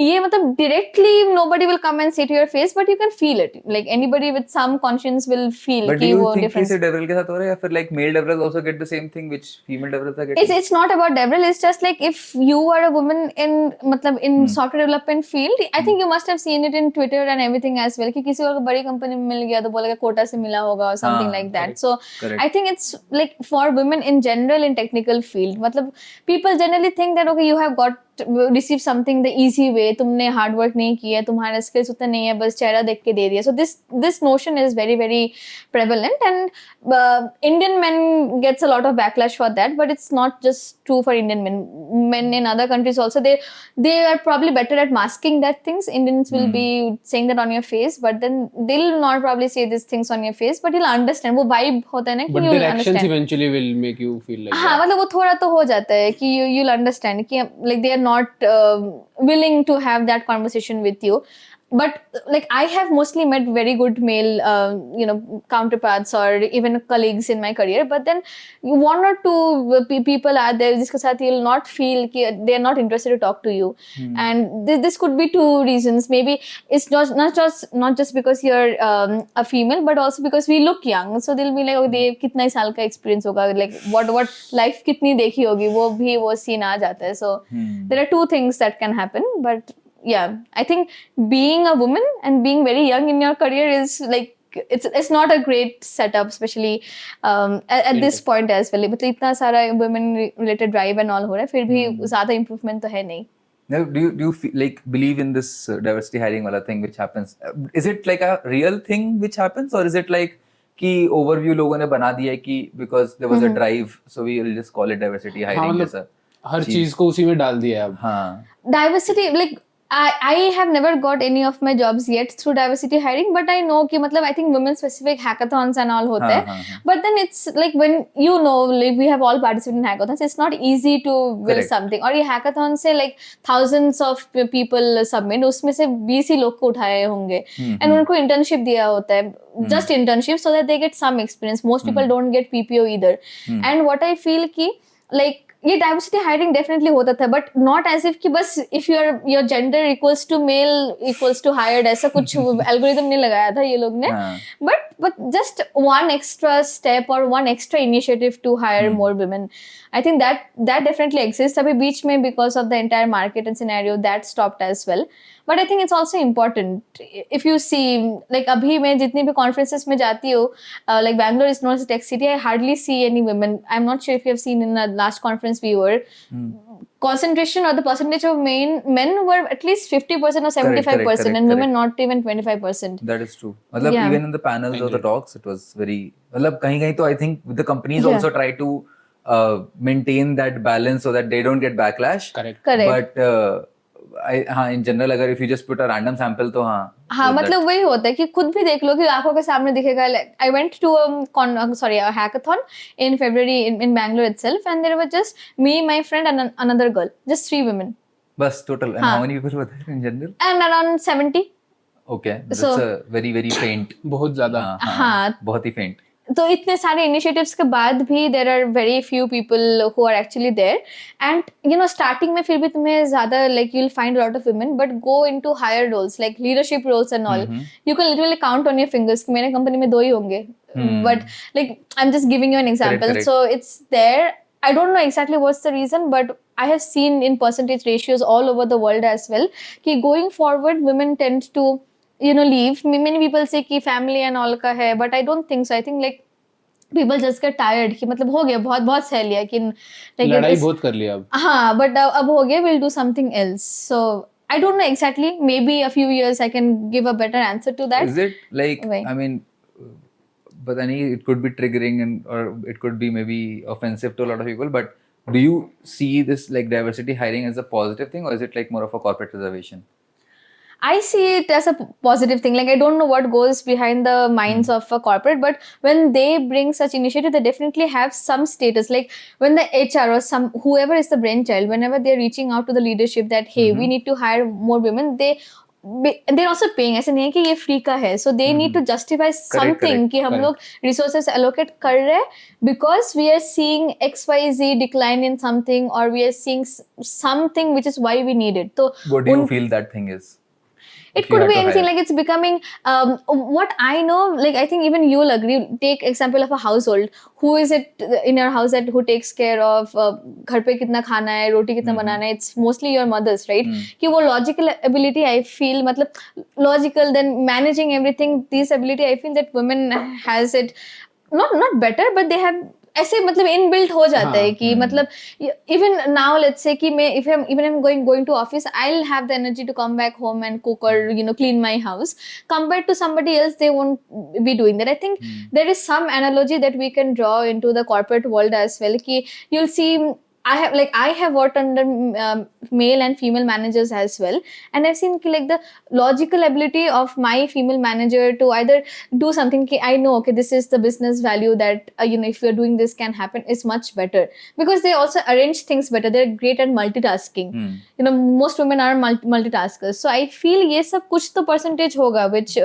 ये मतलब directly nobody will come and say to your face, but you can feel it. Like anybody with some conscience will feel. But do you think कि सिर्फ DevRel के साथ हो रहा है या फिर like male developers also get the same thing which female developers are getting? It's not about DevRel. It's just like if you are a woman in software development field, I think you must have seen it in Twitter and everything as well. कि किसी और को बड़ी company में मिल गया तो बोलेगा कोटा से मिला होगा or something like that. So I think it's like for women in general in technical field, मतलब people generally think that okay, you have got just receive something the easy way, तुमने hard work नहीं किया, तुम्हारे skills उतने नहीं है, बस चेहरा देख के दे दिया. So this notion is very very prevalent, and Indian men gets a lot of backlash for that, but it's not just true for Indian men. Men in other countries also, they are probably better at masking that things. Indians will be saying that on your face, but then they'll not probably say these things on your face, but you'll understand. वो vibe होता है ना कि But you'll their actions understand. eventually will make you feel like हाँ that. मतलब वो थोड़ा तो हो जाता है कि you'll understand कि like they are not willing to have that conversation with you. But like I have mostly met very good male counterparts or even colleagues in my career, but then one or two people are there जिसके साथ you'll not feel कि they are not interested to talk to you. And this could be two reasons. Maybe it's not just because you're a female, but also because we look young, so they'll be like, oh, they कितना ही साल का experience होगा, like what life कितनी देखी होगी, वो scene आ जाता है. So there are two things that can happen, but yeah, I think being a woman and being very young in your career is like it's not a great setup, especially at this point as well. But इतना सारा women related drive and all हो रहा है, फिर भी ज़्यादा improvement तो है नहीं. Now, do you like believe in this diversity hiring wala thing which happens? Is it like a real thing which happens, or is it like कि overview लोगों ने बना दिया है कि because there was a drive, so we will just call it diversity hiring जैसा? हर चीज को उसी में डाल दिया है अब. हाँ. Diversity, like I have never got any of my jobs yet through diversity hiring, but I know कि मतलब I think women specific hackathons and all होते हैं. But then it's like when like we have all participated in hackathons, it's not easy to build something. और ये hackathon से like thousands of people submit, उसमें से 20 ही लोग को उठाए होंगे, and उनको internship दिया होता है, just internship, so that they get some experience. Most people don't get PPO either. And what I feel कि like ये डाइवर्सिटी हायरिंग डेफिनेटली होता था, बट नॉट एज इफ कि बस if your gender equals to male equals to hired, ऐसा कुछ algorithm नहीं लगाया था ये लोग ने, but just one extra step और one extra initiative to hire more women. I think that definitely exists. अभी बीच में because of the entire market and scenario that stopped as well. But I think it's also important. If you see, like अभी मैं जितनी भी conferences में जाती हूँ, like Bangalore is known as a tech city, I hardly see any women. I'm not sure if you have seen in the last conference we were. Concentration or the percentage of men were at least 50% or 75%, and women not even 25%. That is true. मतलब even in the panels or the talks, it was very. मतलब कहीं तो I think the companies also try to maintain that balance so that they don't get backlash. Correct. But हाँ, in general अगर if you just put a random sample तो हाँ मतलब वही होता है कि खुद भी देख लो कि आंखों के सामने दिखेगा. I went to a hackathon in February in Bangalore itself, and there was just me, my friend, and another girl, just 3 women. बस total. And how many people were there in general? And around 70. Okay, that's a very very faint. बहुत ज़्यादा. हाँ, बहुत ही faint. तो इतने सारे initiatives के बाद भी there are very few people who are actually there, and starting में फिर भी तुम्हें ज़्यादा like you'll find a lot of women, but go into higher roles like leadership roles and all. You can literally count on your fingers कि मेरे company में 2 ही होंगे, but like I'm just giving you an example. Correct. So it's there. I don't know exactly what's the reason, but I have seen in percentage ratios all over the world as well कि going forward women tend to leave. Many people say कि family and all का है, but I don't think so. I think like people just get tired कि मतलब हो गया, बहुत सह लिया कि like लड़ाई बहुत कर लिया अब. हाँ, but अब हो गया, we'll do something else. So I don't know exactly. Maybe a few years I can give a better answer to that. Is it like I mean, but then it could be triggering or it could be maybe offensive to a lot of people. But do you see this like diversity hiring as a positive thing, or is it like more of a corporate reservation? I see it as a positive thing. Like I don't know what goes behind the minds of a corporate, but when they bring such initiative, they definitely have some status. Like when the HR or whoever is the brainchild, whenever they're reaching out to the leadership that hey, we need to hire more women, they're also paying. ऐसे नहीं है कि ये free का है. So they need to justify something कि हम लोग resources allocate कर रहे हैं because we are seeing XYZ decline in something, or we are seeing something which is why we need it. So what do you feel that thing is? It could be anything. Like it's becoming what I know, like I think even you'll agree. Take example of a household. Who is it in your house that who takes care of घर पे कितना खाना है, रोटी कितना बनाना है? It's mostly your mothers, right? कि वो logical ability I feel, मतलब logical, then managing everything, this ability I feel that women has it not better, but they have ऐसे मतलब इनबिल्ट हो जाता है कि मतलब इवन नाउ लेट्स से कि मैं if I'm going to office, I'll have the energy to come back home and cook or clean my house. Compared to somebody else, they won't be doing that. I think there is some analogy that we can draw into the corporate world as well. Ki you'll see. I have worked under male and female managers as well, and I've seen ki, like the logical ability of my female manager to either do something ki I know okay this is the business value that if you're doing this can happen is much better, because they also arrange things better. They're great at multitasking. Most women are multitaskers, so I feel ये सब कुछ तो percentage होगा which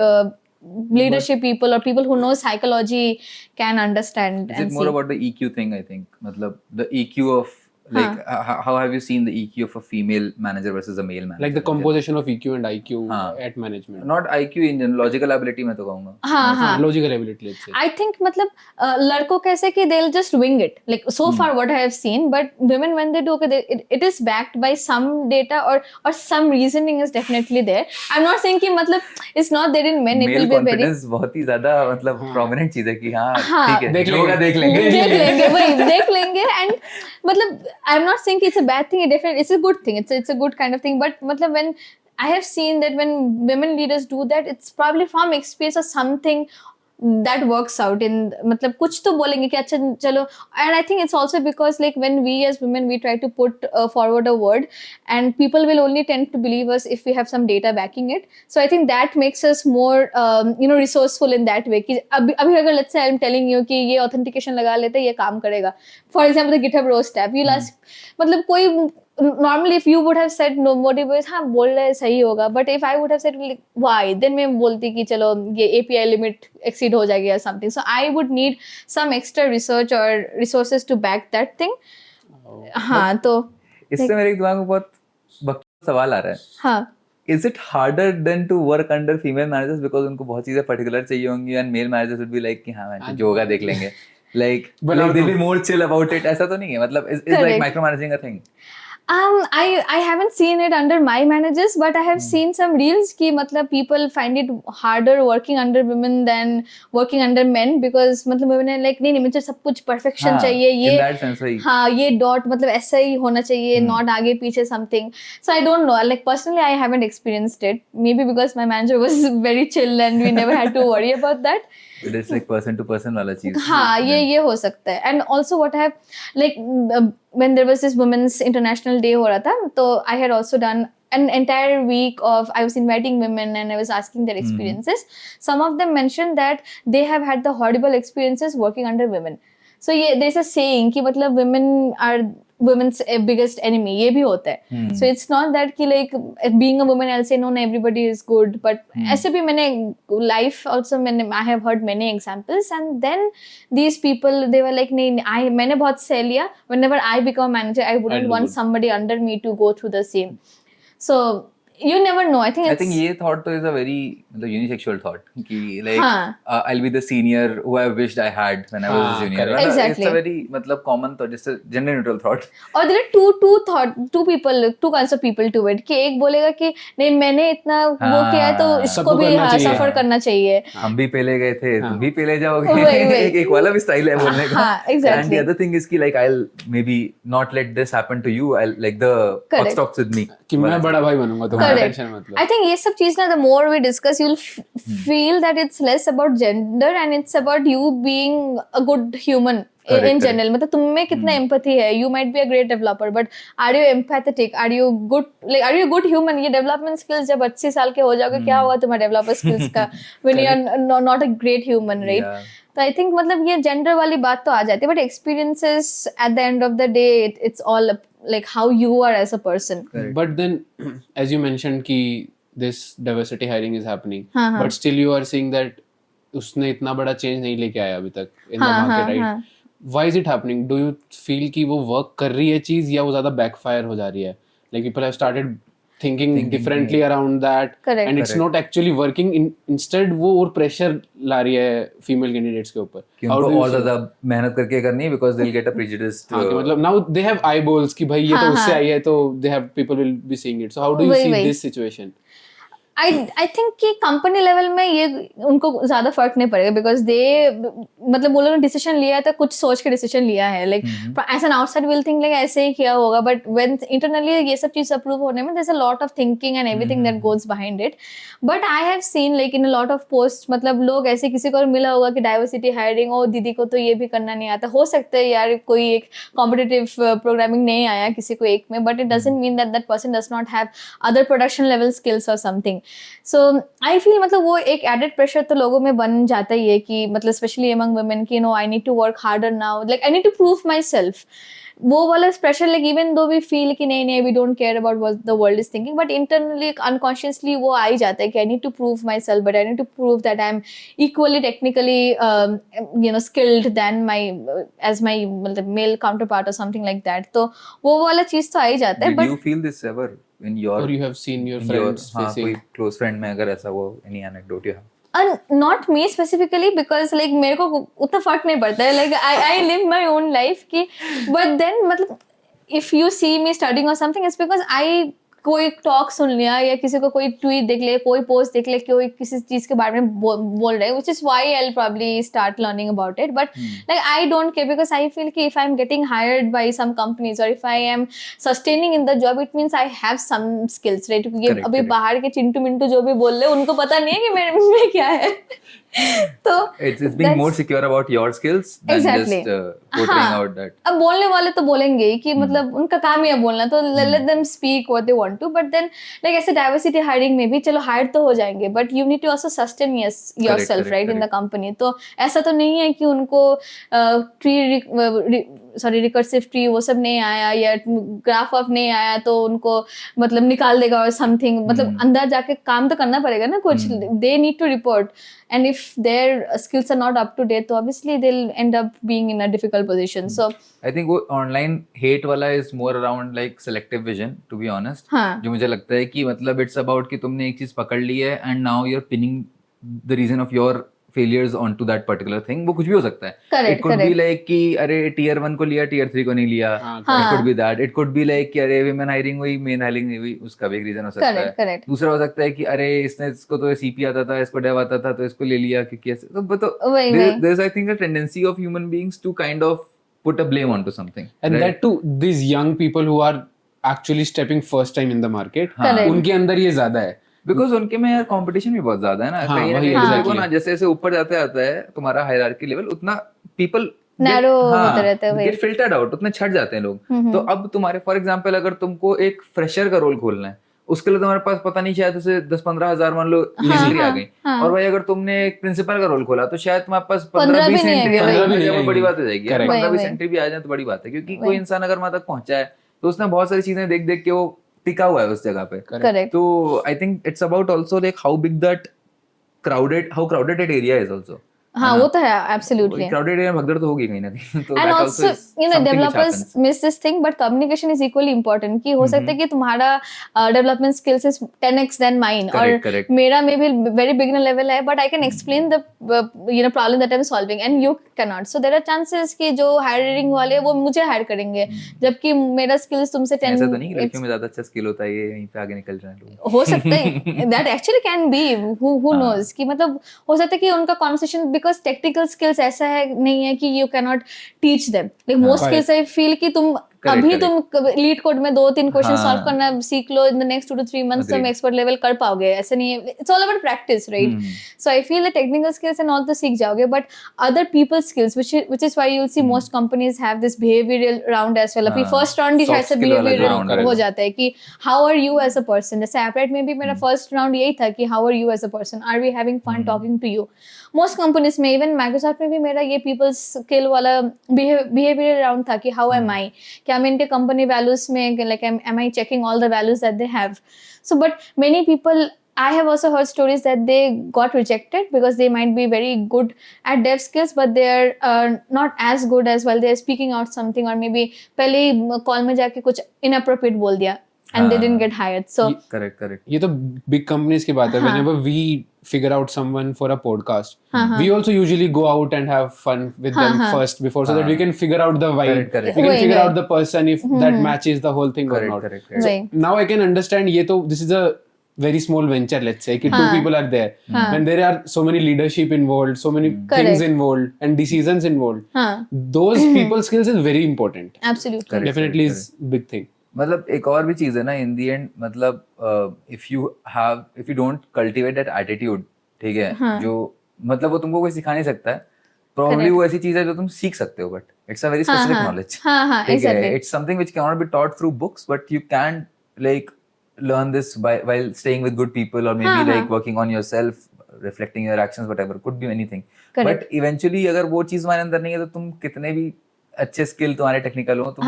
leadership people or people who know psychology can understand. Is it more about the EQ thing? I think matlab the EQ of like how have you seen the EQ of a female manager versus a male manager? Like the composition of EQ and IQ at management. Not IQ in general, logical ability मैं तो कहूँगा. हाँ. Logical ability, let's say. I think मतलब लड़कों कैसे कि they'll just wing it. Like so far what I have seen, but women when they do okay, it is backed by some data or some reasoning is definitely there. I'm not saying कि मतलब it's not there in men. Male it will be very. confidence बहुत ही ज़्यादा मतलब prominent चीज़ है कि हाँ ठीक है देख लेंगे वही देख लेंगे and मतलब I'm not saying it's a bad thing. It's a good thing. It's a good kind of thing. But मतलब when I have seen that when women leaders do that, it's probably from experience or something that works out in मतलब कुछ तो बोलेंगे कि अच्छा चलो. And I think it's also because like when we as women we try to put forward a word and people will only tend to believe us if we have some data backing it. So I think that makes us more resourceful in that way कि अभी अगर let's say I'm telling you कि ये authentication लगा लेते ये काम करेगा. For example the GitHub roast app, you'll ask मतलब कोई normally if you would have said no motivate हाँ बोल रहे सही होगा, but if I would have said like why, then मैं बोलती कि चलो ये API limit exceed हो जाएगी or something. So I would need some extra research or resources to back that thing. हाँ तो इससे मेरे दिमाग में बहुत बकवास सवाल आ रहा है. हाँ. Is it harder than to work under female managers because उनको बहुत चीजें particular चाहिए होंगी and male managers would be like कि हाँ मैं जो होगा देख लेंगे. Like they'll be more chill about it. ऐसा तो नहीं है मतलब is like micromanaging a thing. I haven't seen it under my managers, but I have seen some reels कि मतलब people find it harder working under women than working under men because मतलब women है like नहीं मुझे सब कुछ perfection चाहिए ये in that sense वही हाँ ये dot मतलब ऐसा ही होना चाहिए not आगे पीछे something. So I don't know, like personally I haven't experienced it, maybe because my manager was very chill and we never had to worry about that. It's like person to person वाला चीज. हाँ ये हो सकता है. And also what I have like when there was this Women's International Day हो रहा था तो I had also done an entire week of I was inviting women and I was asking their experiences. Some of them mentioned that they have had the horrible experiences working under women. So there's a saying कि मतलब women are women's biggest enemy, ये भी होता है. So it's not that कि like being a woman I'll say no everybody is good, but ऐसे भी मैंने life also I have heard many examples and then these people they were like नहीं मैंने बहुत सह लिया. Whenever I become a manager I wouldn't want somebody under me to go through the same. So you never know. I think ये thought तो is a very मतलब unisexual thought कि like I'll be the senior who I wished I had when I was a junior. Exactly. It's a very मतलब common thought, just a gender neutral thought. और there are two kinds of people to it कि एक बोलेगा कि नहीं मैंने इतना वो किया है तो इसको भी सफर करना चाहिए. हम भी पहले गए थे तुम भी पहले जाओगे. एक वाला भी स्टाइल है बोलने का. Exactly. And the other thing is कि like I'll maybe not let this happen to you. I'll like the buck stops with me. कि मैं बड़ा भाई बनूंगा तुम्हारा टेंशन मतलब. I think ये सब चीज ना the more we discuss you'll feel that it's less about gender and it's about you being a good human in general. मतलब तुम में कितना empathy है. You might be a great developer but are you empathetic? Are you good are you a good human? ये development skills जब 80 साल के हो जाओगे क्या होगा तुम्हारे developer skills का when you are not a great human, right? तो I think मतलब ये gender वाली बात तो आ जाती है but experiences at the end of the day it's all like how you are as a person. But then as you mentioned कि this diversity hiring is happening but still you are seeing that उसने इतना बड़ा change नहीं लेके आया अभी तक in the market, right? Why is it happening? Do you feel कि वो work कर रही है चीज या वो ज़्यादा backfire हो जा रही है? Like people have started thinking differently around that. Correct. And it's not actually working. Instead वो और pressure ला रही है female candidates के ऊपर. कि उनको और ज़्यादा मेहनत करके करनी है because they'll get a prejudice. हाँ कि मतलब now they have eyeballs कि भाई ये तो उससे आई है तो they have people will be seeing it. So how do you see this situation? I think कि कंपनी लेवल में ये उनको ज्यादा फर्क नहीं पड़ेगा बिकॉज दे मतलब वो लोगों ने डिसीजन लिया है तो कुछ सोच के डिसीजन लिया है like as an outside will think like ऐसे ही किया होगा बट व्हेन इंटरनली ये सब चीज अप्रूव होने में there is a lot of thinking and everything that goes behind it but I have seen like in a lot of post मतलब लोग ऐसे किसी को मिला होगा कि डाइवर्सिटी हायरिंग ओ दीदी को तो ये भी करना नहीं आता हो सकता है यार कोई एक कॉम्पिटिटिव प्रोग्रामिंग नहीं आया किसी को एक में but it doesn't mean that that person does not have other production level skills और समथिंग सो आई फील मतलब वो एक एडेड प्रेशर तो लोगों में बन जाता ही है कि मतलब स्पेशली अमंग वुमेन कि no I need to work harder now like I need to prove my self वो वाला pressure like even though we feel कि नहीं we don't care about what the world is thinking but internally unconsciously वो आ ही जाता है कि I need to prove my self but I need to prove that I am equally technically you know skilled then my as my मतलब mail counter part और something like that तो वो वाला चीज तो आ ही जाता है Did but you feel this ever in your or you have seen your in your friends हाँ facing कोई close friend में अगर ऐसा वो any anecdote you have not me specifically because like मेरे को उतना फर्क नहीं पड़ता है like I live my own life की बट देन मतलब if you see me studying और समथिंग इट्स बिकॉज आई कोई टॉक सुन लिया या किसी को कोई ट्वीट देख ले कोई पोस्ट देख ले कोई किसी चीज के बारे में बोल रहे which is why I'll probably start learning about it but like I don't care because I feel कि if I'm getting hired by some companies or if I am sustaining in the job it means I have some skills right क्योंकि Correct, अभी correct. बाहर के चिंटू मिंटू जो भी बोल रहे उनको पता नहीं है कि मेरे में क्या है तो it's being more secure about your skills than Exactly. just portraying हाँ. out that अब बोलने वाले तो बोलेंगे ही कि मतलब उनका काम ही है बोलना तो let them speak what they want to but then like ऐसे diversity hiring में भी चलो hire तो हो जाएंगे but you need to also sustain yourself correct, right in the correct. company तो ऐसा तो नहीं है कि उनको रिकर्सिव ट्री वो सब नहीं आया या ग्राफ ऑफ नहीं आया तो उनको मतलब निकाल देगा और समथिंग मतलब अंदर जाके काम तो करना पड़ेगा ना कुछ they need to report and if their skills are not up to date तो obviously they'll end up being in a difficult position so I think वो online hate वाला is more around like selective vision to be honest हाँ. जो मुझे लगता है कि मतलब it's about कि तुमने एक चीज पकड़ ली है and now you're pinning the reason of your failures onto that particular thing वो कुछ भी हो सकता है Correct, it could be correct. like कि अरे tier 1 को लिया tier 3 को नहीं लिया it could be that it could be like कि अरे women hiring हुई men hiring नहीं हुई उसका भी एक reason हो सकता है correct दूसरा हो सकता है कि अरे इसको तो CP आता था इसको dev आता था तो इसको ले लिया क्योंकि ऐसे तो वही there's I think a tendency of human beings to kind of put a blame onto something and right? that too these young people who are actually stepping first time in the market Correct. उनके अंदर ये ज्यादा है because उनके में यार competition भी बहुत ज्यादा है ना हाँ, कहीं ना वही कहीं exactly. देखो ना जैसे जैसे ऊपर जाते आता है तुम्हारा हायरार्की लेवल उतना पीपल Narrow होते रहते हैं, वही। गेट फिल्टर्ड आउट उतने छट जाते हैं लोग तो अब तुम्हारे फॉर एग्जांपल अगर तुमको एक फ्रेशर का रोल खोलना है उसके लिए तुम्हारे पास पता नहीं शायद उसे 10-15 हजार मान लो एंट्री आ गई और भाई अगर तुमने एक प्रिंसिपल का रोल खोला तो शायद तुम्हारे पास 15 भी 15-20 नहीं एंट्री आएगी, आ वही। जाए वो बड़ी बात हो जाएगी Correct. 15-20 वही। एंट्री भी आ जाए तो बड़ी बात है क्योंकि कोई इंसान अगर वहां तक पहुंचा है तो उसने बहुत सारी चीजें देख देख के वो टिका हुआ है उस जगह पे correct तो I think it's about also like how big that crowded that area is also हाँ वो तो है absolutely crowded area में भगदड़ तो होगी कहीं ना कहीं तो and that also is you know something which developers happens. miss this thing but communication is equally important कि हो सकता है कि तुम्हारा development skills is 10x than mine Correct, और correct. मेरा maybe very beginner level है but I can explain the you know problem that I'm solving and you cannot so there are chances कि जो hiring वाले वो मुझे hire करेंगे जबकि मेरा skills तुमसे 10 ऐसा तो नहीं कि लड़कियों में ज्यादा अच्छा स्किल होता है ये यहीं पे आगे निकल रहे हैं लोग हो सकता है that actually can be who knows कि मतलब हो सकता है कि उनका conversation because technical skills ऐसा है नहीं है कि you cannot teach them like most skills I feel कि तुम अभी तुम लीड कोड में 2-3 क्वेश्चन सॉल्व करना सीख लो in the next 2 to 3 months तुम एक्सपर्ट लेवल कर पाओगे ऐसा नहीं है it's all about practice right so I feel the technical skills and all तो सीख जाओगे but other people skills which is why you will see most companies have this behavioural round as well अभी first round ही has a behavioural हो जाता है कि how are you as a person जैसे एपरेट में भी मेरा फर्स्ट राउंड यही था कि how are you as a person are we having fun talking to you most companies में इवन माइक्रोसॉफ्ट में भी मेरा ये पीपल स्किल वाला बिहेवियरल राउंड था कि हाउ एम आई क्या मैं इनके कंपनी वैल्यूज में like am I checking all the values that they have so but many people I have also heard stories that they got rejected because they might be very good at dev skills but they are not as good as while they are speaking out something or maybe पहले call में जाके कुछ inappropriate बोल दिया and they didn't get hired so correct ये तो big companies की बात है whenever we figure out someone for a podcast we also usually go out and have fun with them first before so that we can figure out the vibe Correct. we can figure out the person if that matches the whole thing or not correct. so now I can understand ये तो this is a very small venture, let's say, कि two people are there, and there are so many leadership involved, so many things involved, and decisions involed. Those people skills is very important. Absolutely. Definitely is big thing. मतलब एक और भी चीज है ना, इन दी and मतलब if you don't cultivate that attitude, ठीक है, जो मतलब वो तुमको कोई सिखा नहीं सकता है, प्रॉब्ली वो ऐसी चीज है जो तुम सीख सकते हो, but it's a very specific knowledge, ठीक है, it's something which can not be taught through books, but you can like learn this while staying with good people, or maybe like working on yourself, reflecting your actions, whatever, could be anything. But eventually अगर वो चीज तुम्हारे अंदर नहीं है तो तुम कितने भी अच्छे स्किल तुम्हारे टेक्निकल हो, तुम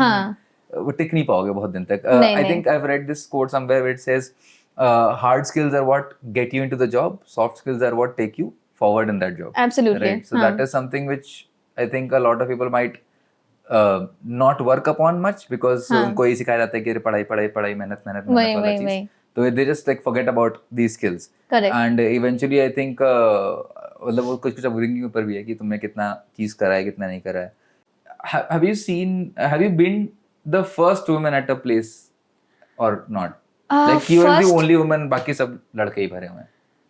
वो टिक नहीं पाओगे बहुत दिन तक. I think I've read this quote somewhere where it says hard skills are what get you into the job, soft skills are what take you forward in that job. Absolutely. Right? So that is something which I think a lot of people might not work upon much, because उनको ये सिखाया जाता है कि पढ़ाई पढ़ाई पढ़ाई, मेहनत मेहनत मेहनत वाला चीज, तो they just like forget about these skills. Correct. And eventually I think मतलब वो कुछ अपब्रिंगिंग के ऊपर भी है कि तुमने कितना चीज करा है, कितना नहीं करा है. Have you been the first woman at a place or not? Like you are the only woman, बाकी सब लड़के ही भरे हुए हैं.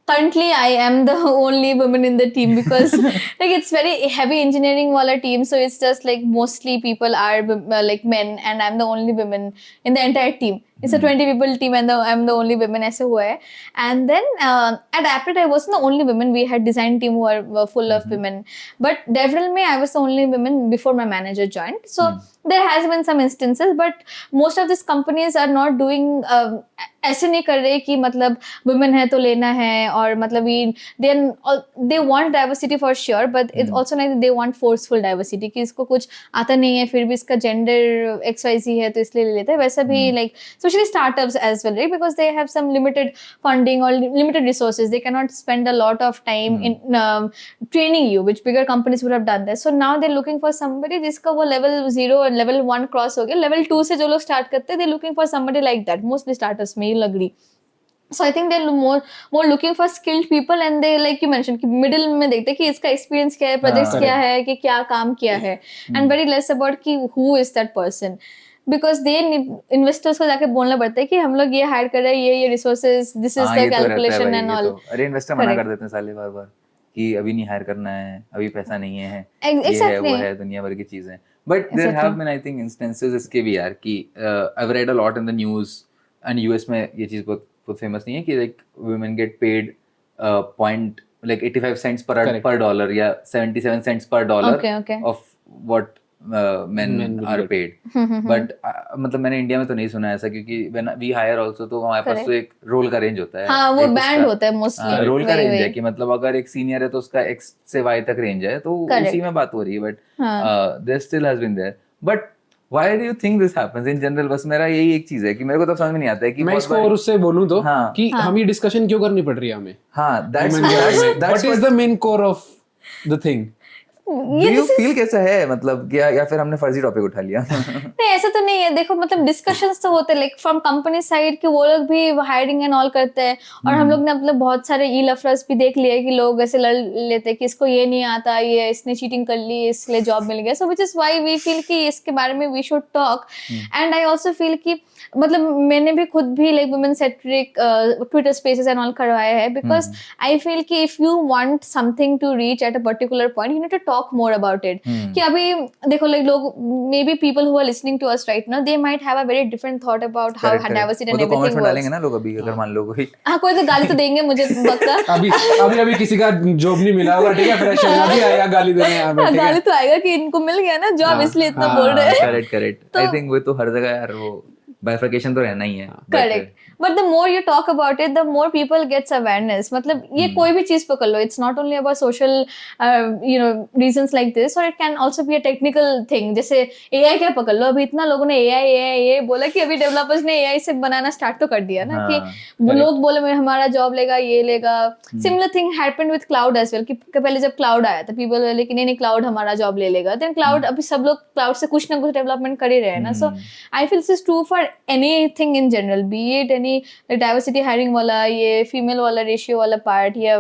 Currently, I am the only woman in the team because like it's very heavy engineering wala team, so it's just like mostly people are like men, and I'm the only woman in the entire team. It's a 20 people team, and I'm the only woman. ऐसे हुआ है. And then at Applet, I wasn't the only woman. We had design team who were full of women, but definitely I was the only woman before my manager joined. So there has been some instances, but most of these companies are not doing ऐसे नहीं कर रहे कि मतलब women है तो लेना है, और मतलब they want diversity for sure, but it's also not that they want forceful diversity कि इसको कुछ आता नहीं है फिर भी इसका gender XYZ है तो इसलिए ले लेते हैं. वैसा भी like especially startups as well, right? Because they have some limited funding or limited resources. They cannot spend a lot of time in training you, which bigger companies would have done this. So now they're looking for somebody जिसका वो level 0 और level 1 cross हो गया. Level 2 से जो लोग start करते हैं, they're looking for somebody like that. Mostly startups में ये लग रही. So I think they're more looking for skilled people, and they like you mentioned कि middle में देखते हैं कि इसका experience क्या है, projects क्या है, कि क्या काम किया है, and very less about कि who is that person. Because they need investors को जाके बोलना पड़ता है कि हम लोग ये हायर कर रहे हैं, ये resources, this is the calculation and all. अरे इन्वेस्टर मना कर देते हैं साले बार-बार कि अभी नहीं हायर करना है, अभी पैसा नहीं है, ये है वो है, दुनिया भर की चीजें. But there have been I think instances इसके भी यार कि I've read a lot in the news, and US में ये चीज बहुत फेमस नहीं है कि like women get paid point like 85 cents per dollar या 77 cents per dollar of what men are paid. But मतलब मैंने इंडिया में तो नहीं सुना ऐसा, क्योंकि when we hire also तो हमारे पास तो एक रोल का रेंज होता है. हाँ, वो बैंड होता है मोस्टली. रोल का रेंज है कि मतलब अगर एक सीनियर है तो उसका X से Y तक रेंज है, तो उसी में बात हो रही है. But there still has been there. But why do you think this happens in general? बस मेरा यही एक चीज है कि मेरे को तो समझ में नहीं आता है कि मैं इसको और उससे बोलूं तो कि हम ये डिस्कशन क्यों करनी पड़ रही है हमें. हाँ, that's what is the main core of the thing. Do you feel कैसा है, मतलब या फिर हमने फर्जी टॉपिक उठा लिया? नहीं, ऐसा तो नहीं है. देखो मतलब डिस्कशंस तो होते हैं लाइक फ्रॉम कंपनी साइड कि वो लोग भी हायरिंग एंड ऑल करते हैं, और हम लोग ने मतलब बहुत सारे ई लफड़स भी देख लिए कि लोग ऐसे लड़ लेते हैं कि इसको ये नहीं आता, ये इसने चीटिंग कर ली, इसलिए जॉब मिल गया. So which is why we feel कि इसके बारे में we should talk. And I also feel कि मतलब मैंने भी खुद भी like women centric Twitter spaces and all करवाए हैं, बिकॉज आई फील कि if you want something to reach at a particular point you need to talk more about it. कि अभी देखो like लोग maybe people who are listening to us right now, they might have a very different thought about how diversity and everything works. डालेंगे ना लोग अभी, अगर मान लो कोई कोई तो गाली तो देंगे मुझे पक्का. अभी किसी का जॉब नहीं मिला होगा, ठीक है, फ्रेशर अभी आया गाली देने यहाँ पे, ठीक है, गाली तो आएगा कि इनको मिल गया ना जॉब इसलिए इतना बोल रहे हैं. करेक्ट. आई थिंक वो तो हर जगह यार वो बाइफर्केशन तो रहना ही है. Correct. But the more you talk about it, the more people gets awareness. मतलब ये कोई भी चीज पकड़ लो. It's not only about social, reasons like this, or it can also be a technical thing. जैसे AI क्या पकड़ लो. अभी इतना लोगों ने AI बोला कि अभी डेवलपर्स ने AI से बनाना स्टार्ट तो कर दिया ना, कि लोग बोले हमारा जॉब लेगा, ये लेगा. Similar thing happened with cloud as well. कि पहले जब cloud आया था, people बोले कि नहीं cloud हमारा जॉब ले लेगा. Then cloud अभी सब लोग cloud से कुछ ना कुछ डेवलपमेंट कर ही रहे हैं ना. So I feel this is true for anything in general, be it any diversity hiring वाला, ये female वाला ratio वाला part, या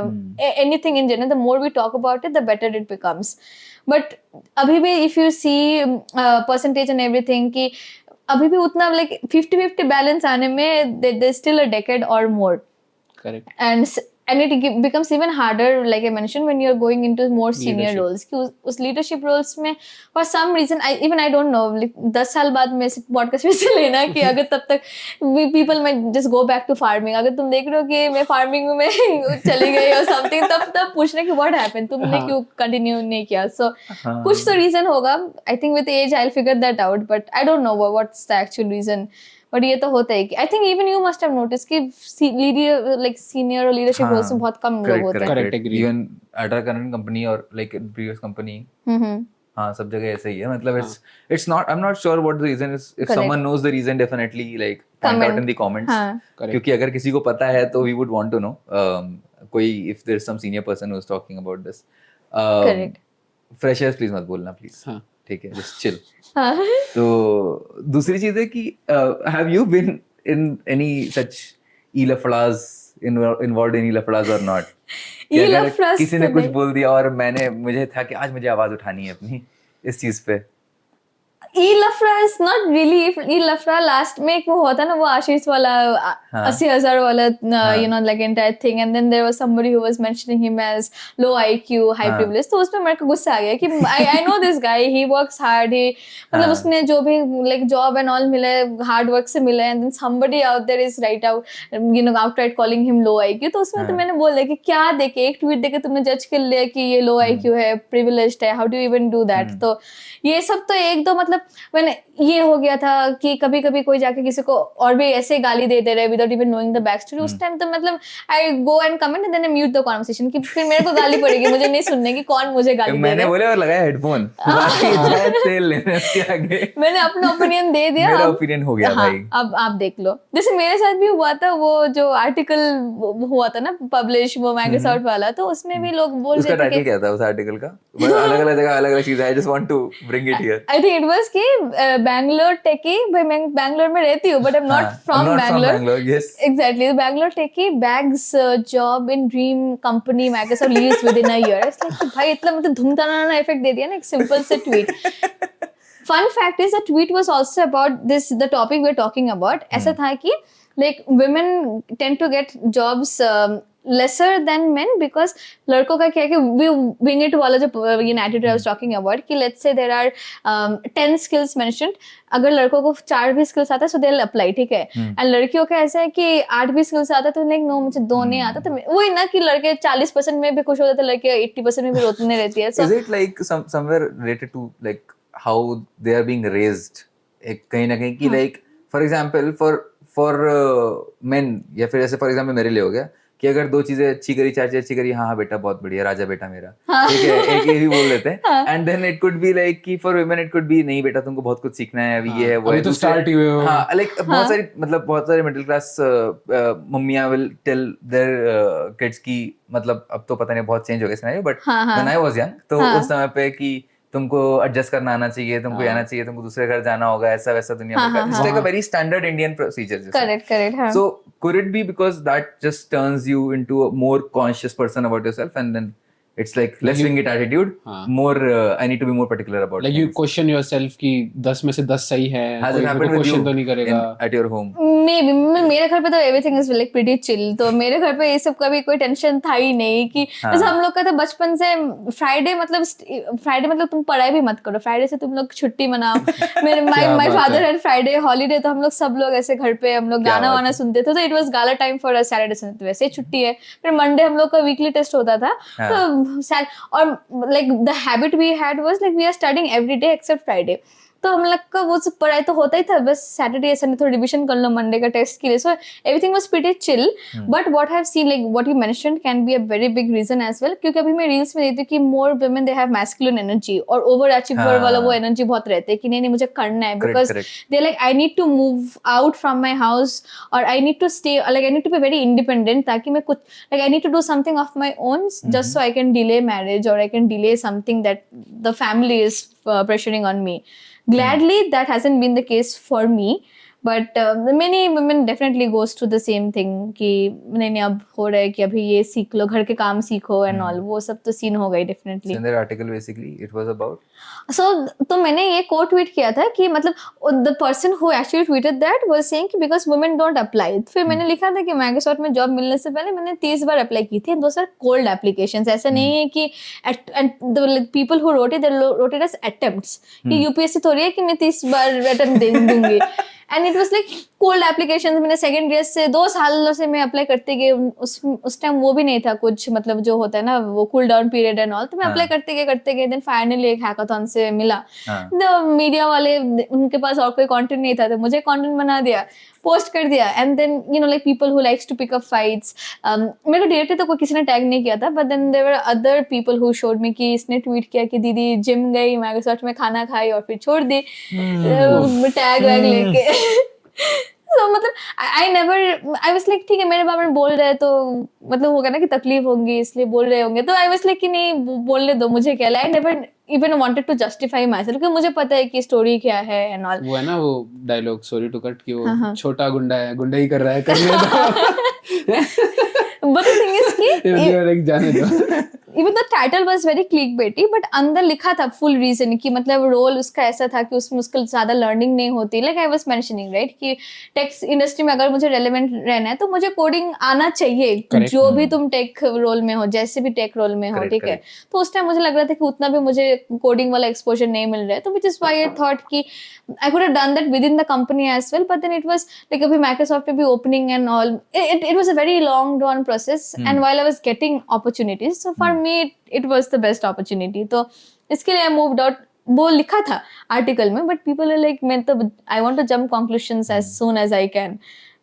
anything in general, the more we talk about it the better it becomes. But अभी भी if you see percentage and everything कि अभी भी उतना like 50-50 balance आने में there's still a decade or more. Correct. And it becomes even harder, like I mentioned, when you're going into more senior roles. कि उस leadership roles में for some reason I don't know, like 10 साल बाद में इस podcast में से लेना कि अगर तब तक people might just go back to farming. अगर तुम देख रहे हो कि मैं farming में चली गई or something, तब पूछना कि what happened, तुमने क्यों continue नहीं किया. So कुछ तो reason होगा. I think with age I'll figure that out, but I don't know what's the actual reason. But ये तो होता है कि I think even you must have notice कि लीडर लाइक सीनियर और लीडरशिप रोल्स में बहुत कम लोग होते हैं. Correct, agree. Even at our current company और लाइक इन प्रीवियस कंपनी, हाँ सब जगह ऐसे ही है. मतलब it's not, I'm not sure what the reason is. If someone knows the reason, definitely like point out in the comments. क्योंकि अगर किसी को पता है तो we would want to know. कोई if there's some senior person who's talking about this. Correct. Freshers please मत बोलना please. हाँ. ठीक है, just chill. तो दूसरी चीज है कि have you been in any such e-lafdas, involved in e-lafdas or not? कि अगर किसी ने कुछ बोल दिया और मुझे था कि आज मुझे आवाज उठानी है अपनी इस चीज पे. E-lafra is not really E-lafra. Last में एक वो होता ना, वो आशीष वाला 80,000 वाला you know like entire thing, and then there was somebody who was mentioning him as low IQ, high privilege. तो उसमें मेरे को गुस्सा आ गया कि I know this guy, he works hard, मतलब उसने जो भी like job and all मिले hard work से मिले, and then somebody out there is outright calling him low IQ. तो उसमें तो मैंने बोल दिया कि क्या देखे, एक ट्वीट देके तुमने जज कर लिया कि ये low IQ है, privileged है, how do you even do that? तो ये सब तो एक दो मतलब मैंने ये हो गया था कि कभी कभी कोई जाके किसी को और भी ऐसे गाली दे रहे without even knowing the back story. उस टाइम तो मतलब I go and comment and then I mute the conversation कि फिर मेरे को गाली पड़ेगी, मुझे नहीं सुनने की कौन मुझे गाली दे रहा है. मैंने बोला और लगाया हेडफोन, तेल लेने उसके आगे मैंने अपना ओपिनियन दे दिया. मेरा ओपिनियन हो गया भाई. अब आप देख लो. जैसे मेरे साथ भी हुआ था वो जो आर्टिकल हुआ था ना पब्लिश, वो माइक्रोसॉफ्ट वाला, तो उसमें भी लोग बोल रहे थे. उसका टाइटल क्या था उस आर्टिकल का? अलग अलग जगह अलग अलग चीज. I just want to bring it here. I think it was कि बैंगलोर टेकी, भाई मैं बैंगलोर में रहती हूँ but I am not from Bangalore. Yes exactly. Bangalore techie bags job in dream company Microsoft leaves within a year. It's like भाई इतना मतलब धूमधाम इफेक्ट दे दिया ना एक सिंपल से tweet. Fun fact is the tweet was also about this, the topic we're talking about. ऐसा था कि like women tend to get jobs lesser than men because लड़कों का क्या है कि we wing it वाला जो attitude I was talking about कि let's say there are 10 skills mentioned. अगर लड़कों को 4 भी skills आता है so they'll apply, ठीक है. and लड़कियों का ऐसा है कि 8 भी skills आता है तो like no मुझे 2 नहीं आता. तो वही ना कि लड़के 40% में भी खुश हो जाते हैं, लड़के 80% में भी रोतने रहती है. So is it like somewhere related to like how they are being raised एक कहीं ना कहीं कि like for example for men या फिर ऐसे for example मेरे लिए हो गया कि अगर 2 चीजें अच्छी करी 4 चीजें अच्छी करी, हाँ बेटा बहुत बढ़िया, राजा बेटा मेरा, ठीक है, एक ये भी बोल देते हैं. And then it could be like कि for women it could be नहीं बेटा तुमको बहुत कुछ सीखना है, अभी ये है वो है, तो स्टार्ट हुए हो. हाँ लाइक बहुत सारे मिडिल क्लास मम्मियां विल टेल देयर किड्स की मतलब अब तो पता नहीं बहुत चेंज हो गया scenario but when I was young तो उस समय पे कि तुमको एडजस्ट करना आना चाहिए, तुमको आना चाहिए, तुमको दूसरे घर जाना होगा, ऐसा वैसा दुनिया भर का. It's like a very standard Indian procedure. Correct. So could it be because that just turns you into a more conscious person about yourself and then it's like less wing it attitude, more I need to be more particular about like things. you question yourself कि 10 में से 10 सही है, Has कोई it happened with question you तो नहीं करेगा at your home? Maybe मेरे घर पे तो everything is like pretty chill. तो मेरे घर पे ये सब का भी कोई टेंशन था ही नहीं कि जैसे हम लोग का था बचपन से फ्राइडे मतलब तुम पढ़ाई भी मत करो, फ्राइडे से तुम लोग छुट्टी मनाओ. मेरे my father had Friday holiday, तो हम लोग सब लोग ऐसे घर पे हम लोग गाना वाना सुनते थे. तो it was gala time for us. Saturday Sunday वैसे ही छुट्टी है. फिर मंडे हम लोग का वीकली टेस्ट होता था. तो और like the habit we had was like we are studying every day except Friday. तो हम लोग का वो पढ़ाई तो होता ही था, बस सैटरडे संडे थोड़ा रिविजन कर लो मंडे का टेस्ट के लिए. So everything was pretty chill. But what I have seen like what you mentioned can be a very big reason as well. क्योंकि अभी मैं रील्स में देखती हूँ कि more women they have masculine energy और ओवर अचीवर वाला वो एनर्जी बहुत रहते हैं कि नहीं मुझे करना है because they like I need to move out from my house और I need to stay like I need to be very independent ताकि मैं कुछ like I need to do something of my own just so I can delay marriage और I can delay something that the family is pressuring on me. Gladly that hasn't been the case for me, but many women definitely goes to the same thing कि नहीं अब हो रहा है कि अभी ये सीख लो, घर के काम सीखो एंड ऑल, वो सब तो सीन हो गई definitely. So in that article basically it was about तो मैंने ये कोट ट्वीट किया था कि मतलब the person who actually tweeted that was saying कि बिकॉज वुमेन डोंट अप्लाई. फिर मैंने लिखा था कि माइक्रोसॉफ्ट में जॉब मिलने से पहले मैंने 30 बार अप्लाई की थी, दो सर कोल्ड एप्लीकेशंस. ऐसा नहीं है कि the people who wrote it they wrote it as attempts कि यूपीएससी थोड़ी है कि मैं 30 बार अटेम्प्ट दे दूंगी. And it was like cold applications. मैंने सेकंड ईयर से 2 सालों से मैं अप्लाई करते गई. उस टाइम वो भी नहीं था कुछ, मतलब जो होता है ना वो cool down period and all, तो मैं अप्लाई करते गए. देन फाइनली एक हैकाथॉन से मिला. द मीडिया वाले, उनके पास और कोई कंटेंट नहीं था तो मुझे कंटेंट बना दिया, पोस्ट कर दिया. And then you know like people who likes to pick up fights. मेरे को डायरेक्टली तो कोई किसी ने टैग नहीं किया था, but then there were other people who showed me कि इसने ट्वीट किया कि दीदी जिम गई, माइक्रोसॉफ्ट में खाना खाई और फिर छोड़ दी टैग वैग लेके. So, मतलब I was like ठीक है मेरे बारे में बोल रहे हैं तो मतलब होगा ना कि तकलीफ होंगी इसलिए बोल रहे होंगे. तो I was like कि नहीं बोलने दो, मुझे क्या. I never even wanted to justify myself क्योंकि मुझे पता है कि स्टोरी क्या है एंड ऑल. वो है ना वो डायलॉग, सॉरी टू कट, कि वो छोटा गुंडा है, गुंडा ही कर रहा है, करने दो. But the thing is कि जाने दो. even the title was very clickbaity, but अंदर लिखा था full reason कि मतलब रोल उसका ऐसा था कि उसमें उसको ज्यादा लर्निंग नहीं होती. like I was mentioning right कि टेक इंडस्ट्री में अगर मुझे रेलेवेंट रहना है तो मुझे कोडिंग आना चाहिए. Correct. जो भी तुम टेक रोल में हो, जैसे भी टेक रोल में हो, ठीक है. तो उस टाइम मुझे लग रहा था कि उतना भी मुझे कोडिंग वाला एक्सपोजर नहीं मिल रहा है. तो which is why I thought कि I could have done that within the company as well, but then it was like अभी Microsoft पे भी opening and all. It was a very long drawn process and while I was getting opportunities, so for me it was the best opportunity. तो इसके लिए I moved out. वो लिखा था article में, बट पीपल आर लाइक मैं तो I want to jump conclusions as soon as I can.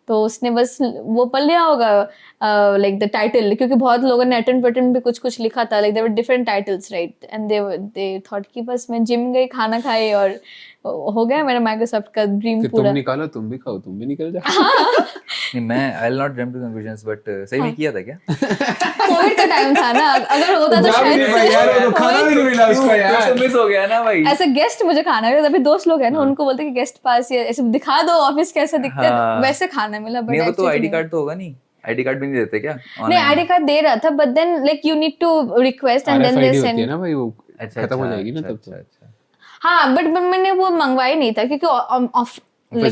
तो उसने बस वो पढ़ लिया होगा लाइक द टाइटल, क्योंकि बहुत लोगों ने अटेंड पटेंड भी कुछ लिखा था, like there were different titles right. And they thought कि बस मैं जिम गई, खाना खाई और हो गया मेरा माइक्रोसॉफ्ट का ड्रीम पूरा. तुम निकालो, तुम भी खाओ, तुम भी निकल जाओ. नहीं, मैं I will not jump to conclusions, but सही में किया था क्या? कोविड का टाइम था ना, अगर होता तो शायद यार वो खाना भी नहीं मिला उसको यार. तो मिस हो गया ना भाई. ऐसे गेस्ट मुझे खाना मिला. अभी दोस्त लोग हैं ना, उनको बोलते कि गेस्ट पास या ऐसे दिखा दो ऑफिस कैसा दिखता है, वैसे खाना मिला. बट नहीं, वो तो आईडी कार्ड तो होगा नहीं. आईडी कार्ड भी नहीं देते क्या? नहीं, आईडी कार्ड दे रहा था, but then like you need to request and then they send. है ना भाई, वो खत्म हो जाएगी ना तब तो. हाँ, बट मैंने वो मंगवाई नहीं था क्योंकि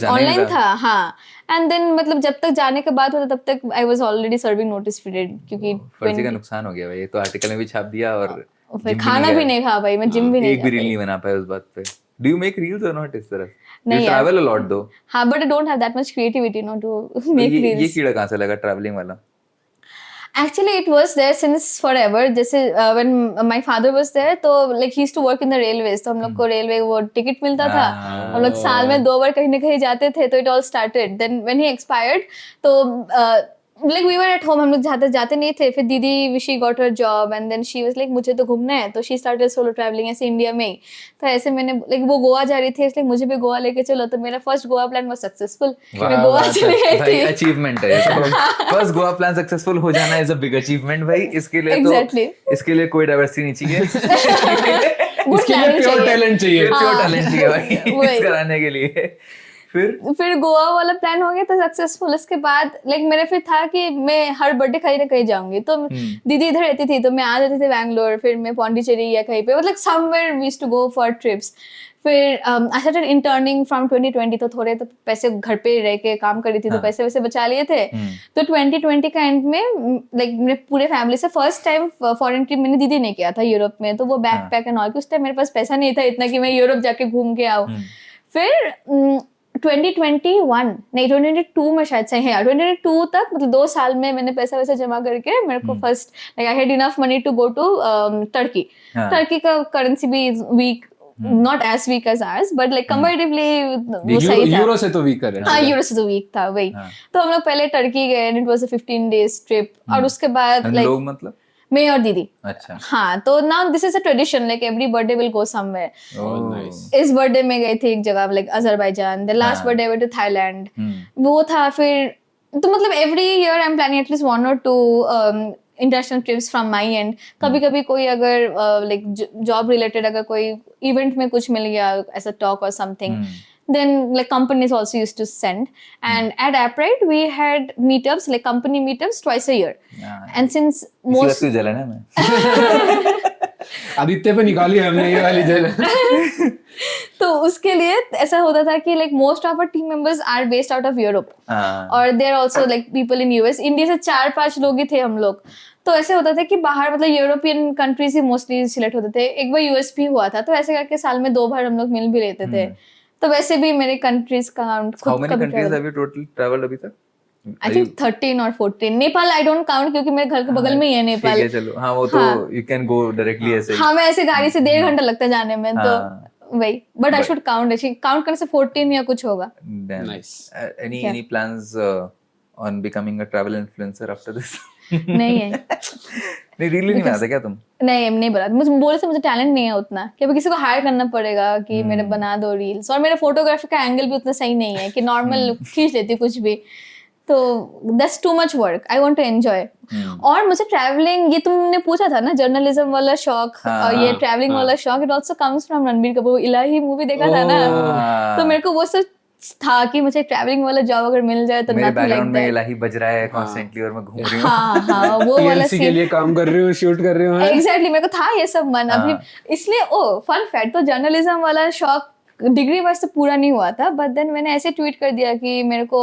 ऑनलाइन था. हाँ, एंड देन मतलब जब तक जाने के बाद होता तब तक I was already serving notice period, क्योंकि फर्जी का नुकसान हो गया भाई. तो आर्टिकल में भी छाप दिया और फिर खाना भी नहीं खा भाई, मैं जिम भी नहीं. एक भी रील नहीं बना पाया उस बात पे. डू यू मेक रील्स और नॉट इस तरह? You travel a lot though. हाँ, but I don't have that much creativity not to make reels. ये कीड़ा कहाँ से लगा ट्रैवलिंग वाला? Actually, it was there since forever. जैसे when my father was there, तो like he used to work in the railways. तो हम लोग को रेलवे वो टिकट मिलता था. हम लोग साल में 2 बार कहीं ना कहीं जाते थे. तो it all started. Then when he expired, तो like we were at home, हम लोग जाते नहीं थे. फिर दीदी she got her job and then she was like मुझे तो घूमना है, तो she started solo traveling ऐसे इंडिया में ही. तो ऐसे मैंने like वो गोवा जा रही थी, इसलिए मुझे भी गोवा लेके चलो. तो मेरा first Goa plan was successful. मैं गोवा चली गई थी. अचीवमेंट है. फर्स्ट गोवा प्लान सक्सेसफुल हो जाना इज अ बिग अचीवमेंट भाई. इसके लिए तो इसके लिए कोई डाइवर्सिटी नहीं चाहिए. इसके लिए प्योर टैलेंट चाहिए. प्योर टैलेंट चाहिए भाई इस कराने के लिए. फिर गोवा वाला प्लान हो गया था सक्सेसफुल. उसके बाद लाइक मेरा फिर था कि मैं हर बर्थडे कहीं ना कहीं जाऊंगी. तो दीदी इधर रहती थी तो मैं आ जाती थी बैंगलोर, फिर मैं पौंडीचेरी या कहीं पे, मतलब somewhere we used to go for trips. फिर आई स्टार्टेड इंटर्निंग फ्रॉम 2020. तो थोड़े तो पैसे घर पे रह के काम कर रही थी, तो पैसे वैसे बचा लिए थे. तो 2020 का एंड में लाइक मेरे पूरे फैमिली से फर्स्ट टाइम फॉरेन ट्रिप मैंने दीदी ने किया था यूरोप में. तो वो बैक पैक एंड ऑल, उस टाइम मेरे पास पैसा नहीं था इतना कि मैं यूरोप जाके घूम के आऊँ. फिर 2022 में शायद से है 2022 तक, मतलब 2 साल में मैंने पैसा वैसा जमा करके मेरे को first like I had enough money to go to Turkey. Turkey का करेंसी भी weak, not as weak as ours, but like comparatively वो सही था. यूरो से तो वीक है. हाँ, यूरो से तो वीक था वही. तो हम लोग पहले टर्की गए and it was a 15 days trip. और उसके बाद लाइक लोग मतलब मैं और दीदी. अच्छा. हाँ, तो now this is a tradition, like every birthday will go somewhere. इस बर्थडे में गई थी एक जगह like Azerbaijan. The last birthday we to Thailand. वो था. फिर तो मतलब every year I am planning at least 1 or 2 international trips from my end. कभी कभी कोई अगर लाइक जॉब रिलेटेड अगर कोई इवेंट में कुछ मिल गया ऐसा टॉक और something, then like companies also used to send, and at Appride we had meetups, like company meetups twice a year. And since इसी बात most पे जलन है मैं आदित्य पे निकाली हमने ये वाली जल तो उसके लिए ऐसा होता था कि like most of our team members are based out of Europe, और they are also like people in US. India से 4-5 लोग ही थे हम लोग, तो ऐसे होता था कि बाहर मतलब यूरोपियन कंट्रीज ही मोस्टली सिलेक्ट होते थे. एक बार यूएस भी हुआ था, तो ऐसे करके साल में 2 बार हम लोग मिल भी लेते थे. तो वैसे भी मेरे कंट्रीज का How many countries have you total traveled अभी तक? आई थिंक 13 और 14. नेपाल आई डोंट काउंट क्योंकि मेरे घर के बगल में ही है नेपाल. ठीक है चलो, हाँ वो तो you can go directly ऐसे ही. हाँ मैं ऐसे गाड़ी से 1.5 घंटा लगता है जाने में, तो वही. But I should count, count करने से 14 या कुछ होगा. Nice. Any plans on becoming a travel influencer after this? नहीं है. नहीं रील नहीं बनाते क्या तुम? नहीं बना. मुझे बोले से मुझे टैलेंट नहीं है उतना कि अभी किसी को हायर करना पड़ेगा कि मेरे बना दो रील्स, और मेरा फोटोग्राफी का एंगल भी उतना सही नहीं है कि नॉर्मल खींच लेती कुछ भी, तो that's too much work. I want to enjoy. और मुझे ट्रैवलिंग, ये तुमने पूछा था ना जर्नलिज्म वाला शौक, और ये ट्रैवलिंग वाला शौक, it also comes from Ranbir Kapoor. Ilahi movie देखा था ना, तो मेरे को वो सब था कि मुझे ट्रैवलिंग वाला जॉब अगर मिल जाए तो मेरे नथिंग लाइक बैकग्राउंड में दैट. इलाही बज रहा है कॉन्स्टेंटली और मैं घूम रही हूँ. हाँ वो वाला TLC के लिए काम कर रहे हो, शूट कर रहे हो. एग्जैक्टली मेरे को था ये सब मन अभी, इसलिए फन फैक्ट, तो जर्नलिज्म वाला शौक डिग्री वर्ष से पूरा नहीं हुआ था. बट देन मैंने ऐसे ट्वीट कर दिया कि मेरे को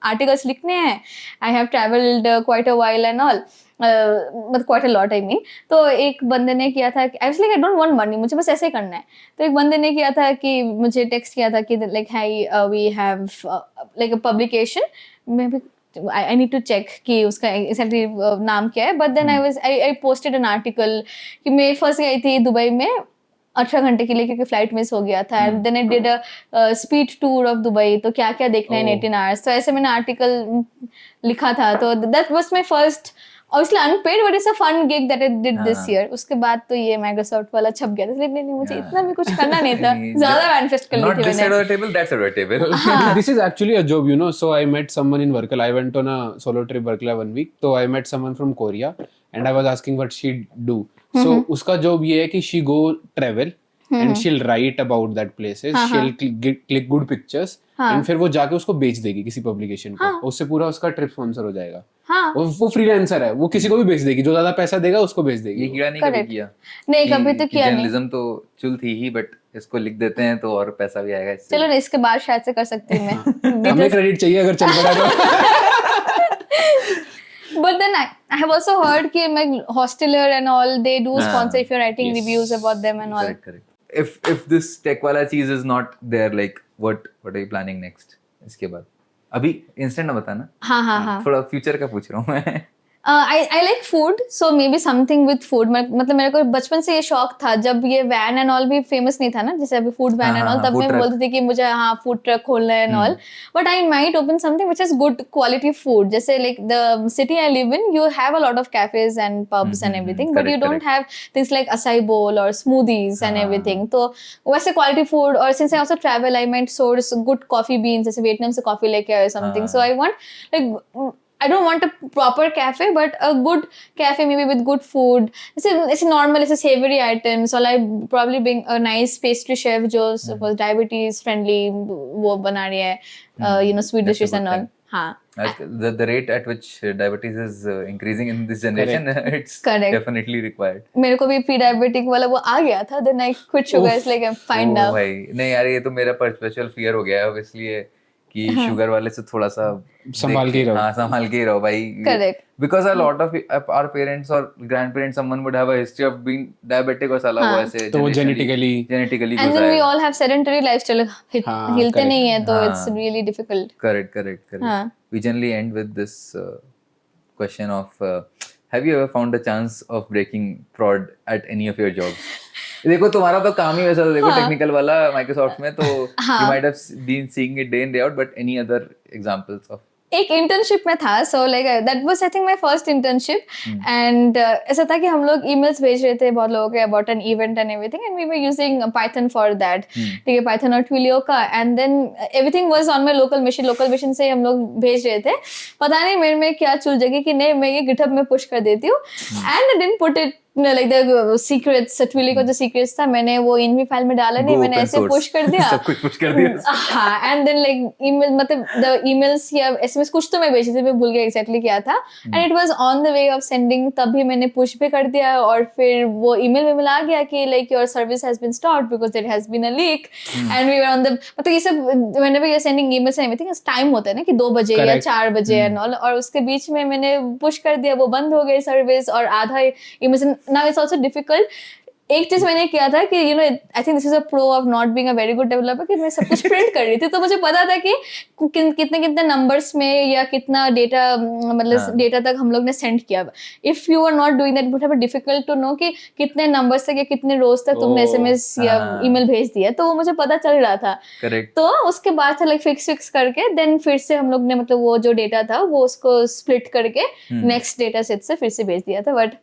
आर्टिकल्स लिखने हैं, I have travelled quite a while and all, मतलब quite a lot I mean. तो एक बंदे ने किया था, actually I don't want money, मुझे बस ऐसे ही करना है. तो एक बंदे ने किया था कि मुझे टेक्स्ट किया था कि like hi we have like a publication, maybe I need to check कि उसका exactly नाम क्या है. But then I posted an article कि मैं फंस गई थी दुबई में 18 घंटे के लिए क्योंकि फ्लाइट मिस हो गया था. And then I did a speed tour of Dubai, तो क्या क्या देखना है in 18 hours. तो ऐसे मैंने आर्टिकल लिखा था. तो that was my first, obviously unpaid, but it's a fun gig that I did this year. उसके बाद तो ये Microsoft वाला छप गया था, इसलिए नहीं मुझे इतना भी कुछ करना नहीं था, ज्यादा मैनिफेस्ट कर ली Not थी this side मैंने. of the table, that side of the table. This is actually a job, you know. So I met someone in Varkala. I went on a solo trip Varkala 1 week. So I met someone from Korea, and I was asking what she do. So उसका job ये है कि she go travel and she'll write about that places. She'll click good pictures. And फिर वो जाके उसको बेच देगी किसी पब्लिकेशन को. उससे पूरा उसका ट्रिप स्पॉन्सर हो जाएगा. वो फ्रीलांसर है, वो किसी को भी बेच देगी, जो ज्यादा पैसा देगा उसको बेच देगी. ये कीड़ा नहीं कभी किया? नहीं कभी तो किया नहीं. जर्नलिज्म तो चुल थी ही, बट इसको लिख देते हैं तो और पैसा भी आएगा इससे. चलो ना, इसके बाद शायद से कर सकती हूँ मैं. हमें क्रेडिट चाहिए अगर चल पड़ा तो. But then I have also heard कि मैं Hostelier and all, they do sponsor if you're writing reviews about them and all. Correct. If this tech वाला चीज is not there, like what are you planning next? इसके बाद अभी instant ना बताना. हाँ. थोड़ा फ्यूचर का पूछ रहा हूँ मैं. I like food, so maybe something with food. मतलब मेरे को बचपन से ये शौक था. जब ये वैन एंड ऑल भी फेमस नहीं था ना, जैसे अभी फूड वैन एंड ऑल, तब मैं बोलती थी कि मुझे फूड ट्रक खोलना है and all. But I might open something which is good quality food. जैसे like the city I live in, you have a lot of cafes and pubs and everything, but you don't have things like acai bowl और smoothies and everything. तो वैसे quality food, और since I also travel, I might source good coffee beans, जैसे Vietnam से coffee लेके आए something. So I want like, I don't want a proper cafe, but a good cafe maybe with good food. It's normal, it's a savory items. So I probably bring a nice pastry chef जो suppose diabetes friendly वो बना रही है, sweet dishes and all. हाँ. The rate at which diabetes is increasing in this generation, it's definitely required. मेरे को भी pre-diabetic वाला वो आ गया था, then I quit sugar. It's like I'm fine now. भाई नहीं यार, ये तो मेरा perpetual fear हो गया है, इसलिए कि शुगर वाले से थोड़ा सा संभाल के रहो. हाँ संभाल के रहो भाई. Correct. Because a lot of our parents or grandparents, someone would have a history of being diabetic or साला वो ऐसे तो genetically and then we all have sedentary lifestyle, हिलते नहीं है, तो it's really difficult. Correct. We generally end with this question of have you ever found a chance of breaking fraud at any of your jobs? देखो तुम्हारा तो काम ही वैसा था, देखो टेक्निकल वाला माइक्रोसॉफ्ट में, तो you might have been seeing it day in day out, but any other examples of? एक इंटर्नशिप में था, so like that was I think my first internship. And ऐसा था कि हम लोग ईमेल्स भेज रहे थे बहुत लोगों के about an event and everything, and we were using Python for that. ठीक है, पाइथन और ट्विलियो का. And then everything was on my local machine से हम लोग भेज रहे थे. पता नहीं मेरे में क्या चुल जगी कि नहीं मैं ये गिटहब में पुश कर देती हूँ, and I didn't put it like the secrets, Twilio का जो सीक्रेट्स था मैंने वो इनवी फाइल में डाला नहीं, मैंने ऐसे पुश कर दिया सब कुछ पुश कर दिया। हाँ, एंड देन लाइक ईमेल मतलब द ईमेल्स या एसएमएस कुछ तो मैं भेजी थी, मैं भूल गया एग्जैक्टली क्या था, and it was on the way of sending, तभी मैंने पुश भी कर दिया और फिर वो ईमेल में मिला गया कि like your service has been stopped because there has been a leak and we were on the, मतलब ये सब whenever you are sending emails and everything time होता है ना कि 2 बजे या 4 बजे एंड ऑल, और उसके बीच में मैंने पुश कर दिया, वो बंद हो गई सर्विस और आधा email. Now it's also difficult. एक चीज मैंने किया था कि I think this is a pro of not being a very good developer, कि मैं सब कुछ प्रिंट कर रही थी, तो मुझे पता था कि कितने कितने नंबर्स में या कितना डेटा मतलब डेटा तक हम लोग ने सेंड किया। If you are not doing that, it would have been difficult to know कि कितने नंबर्स तक या कितने रोज तक तुमने एसएमएस या ईमेल भेज दिया, तो वो मुझे पता चल रहा था। तो उसके बाद से लाइक फिक्स करके देन फिर से हम लोग ने मतलब वो जो डेटा था वो उसको स्प्लिट करके नेक्स्ट डेटा सेट से फिर से भेज दिया था। But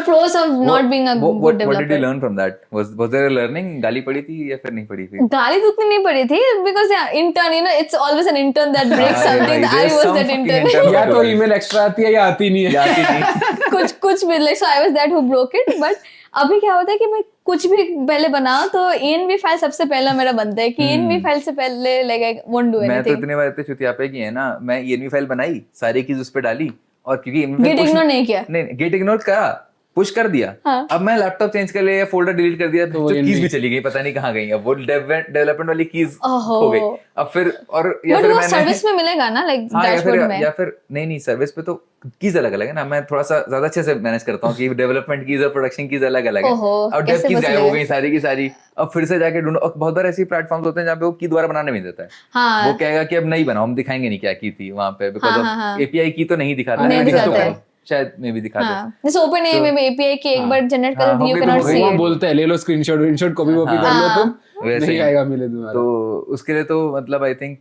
pros of not being a good developer. What did you learn from that? Was there a learning? गाली पड़ी थी या फिर नहीं पड़ी थी? गाली तो उतनी नहीं पड़ी थी because intern, it's always an intern that breaks something. I was that intern. या तो ईमेल एक्स्ट्रा आती है या आती नहीं है। कुछ भी like so I was that who broke it. But अभी क्या होता है कि मैं कुछ भी पहले बनाऊं तो env फाइल सबसे पहला मेरा बनता है कि env फाइल से पहले like I won't do anything. मैं तो इतने बार इतने चुतिया पे की है ना, मैं env फाइल बनाई, सारी कीज उस पे डाली और क्योंकि गेट इग्नोर नहीं किया, नहीं गेट इग्नोर करा, पुश कर दिया। हाँ. अब मैं लैपटॉप चेंज कर लिया या फोल्डर डिलीट कर दिया तो कीज भी चली गई, पता नहीं कहाँ गई। अब वो डेवलपमेंट वाली कीज हो गई। अब फिर और या फिर मैंने सर्विस में मिलेगा ना लाइक डैशबोर्ड में, या फिर नहीं सर्विस पे तो कीज अलग अलग है ना। मैं थोड़ा सा ज्यादा अच्छे से मैनेज करता हूँ कि डेवलपमेंट कीज और प्रोडक्शन कीज अलग अलग है। अब डेव कीज गायब हो गई सारी की सारी, अब फिर से जाके ढूंढो। और बहुत बार ऐसे प्लेटफॉर्म्स होते हैं जहाँ पे वो की दोबारा बनाने नहीं देता है। वो कहेगा कि अब नहीं बनाओ, हम दिखाएंगे नहीं क्या की थी वहां पे, बिकॉज एपीआई की तो नहीं दिखाता है, शायद मैं भी दिखा दूं। जैसे ओपनएआई में एपीआई की एक बार जनरेट कर दी, you can not see it. बोलते हैं ले लो स्क्रीनशॉट कॉपी कर लो तुम, नहीं आएगा मिले तुम्हारा। तो उसके लिए तो मतलब I think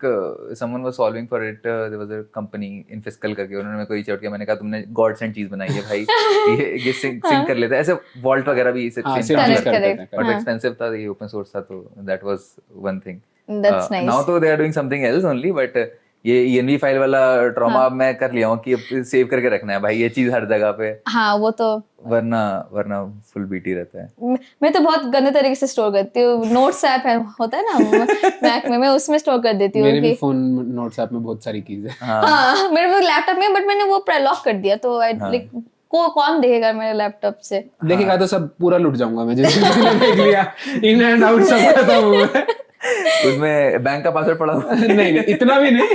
someone was solving for it, there was a company in fiscal करके, उन्होंने मेरे को रीच आउट किया। मैंने कहा तुमने गॉड सेंड चीज बनाई है भाई, ये सिंक कर लेते हैं। ऐसे वॉल्ट वगैरह भी इसे सिंक करते हैं, बट एक्सपेंसिव था, ये ओपन सोर्स था, तो that was one thing. That's nice. Now तो they are doing something else only, but ये env फाइल वाला ट्रॉमा अब मैं कर लिया हूँ कि अब सेव करके रखना है भाई, ये चीज हर जगह पे। हाँ वो तो वरना फुल बीटी रहता है। मैं तो बहुत गंदे तरीके से स्टोर करती हूँ। नोट्स ऐप है होता है ना मैक में, मैं उसमें स्टोर कर देती हूँ। मेरे भी फोन नोट्स ऐप में बहुत सारी कीज है। हाँ मेरे पास लैपटॉप में, बट मैंने वो लॉक कर दिया, तो लाइक कौन देखेगा मेरे लैपटॉप से? देखेगा तो सब पूरा लूट जाऊंगा मैं, जिसने देख लिया इन एंड आउट सब खत्म हुआ। उसमें बैंक का पासवर्ड पड़ा हुआ है? नहीं इतना भी नहीं,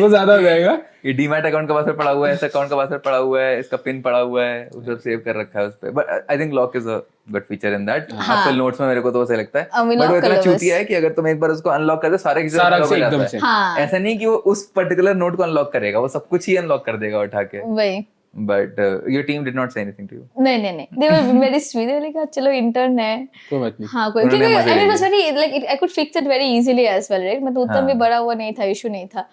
वो ज्यादा हो जाएगा। ये डीमैट अकाउंट का पासवर्ड पड़ा हुआ है, इस अकाउंट का पासवर्ड पड़ा हुआ है, इसका पिन पड़ा हुआ है, वो सब सेव कर रखा है उस पे। But I think lock is a good feature in that. Apple notes में मेरे को तो वैसे लगता है, बट वो इतना चूतिया है कि अगर तुम एक बार उसको अनलॉक कर दो सारे की सारा एकदम से। ऐसा नहीं कि वो उस पर्टिकुलर नोट को अनलॉक करेगा, वो सब कुछ ही अनलॉक कर देगा उठा के। वही। But your team did not say anything to you. नहीं they were very sweet. They were like चलो intern है, कोई बात नहीं। हाँ कोई, क्योंकि I mean it was very like I could fix it very easily as well, right? मतलब उतना भी बड़ा वो नहीं था, इशू नहीं था,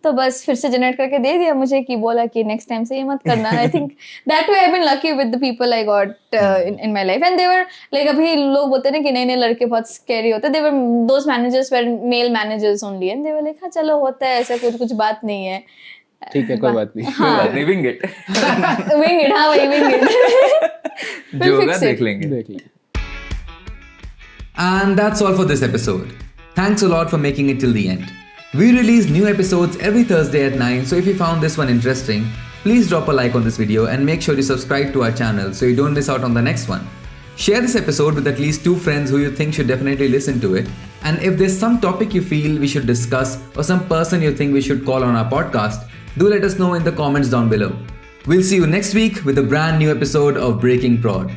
तो बस फिर से जनरेट करके दे दिया मुझे कि बोला कि नेक्स्ट टाइम से ये मत करना। I think that way I have been lucky with the people I got in my life, and they were like, अभी लोग बोलते हैं ना कि नए लड़के बहुत स्कैरी होते हैं, they were those managers were male managers only, and they were like हाँ चलो होता है ऐसा, कुछ बात नहीं है, ठीक है कोई बात नहीं। विंग इट हाँ वही विंग इट जो होगा देख लेंगे। And that's all for this episode. Thanks a lot for making it till the end. We release new episodes every Thursday at 9, so if you found this one interesting, please drop a like on this video and make sure you subscribe to our channel so you don't miss out on the next one. Share this episode with at least 2 friends who you think should definitely listen to it. And if there's some topic you feel we should discuss or some person you think we should call on our podcast, do let us know in the comments down below. We'll see you next week with a brand new episode of Breaking Prod.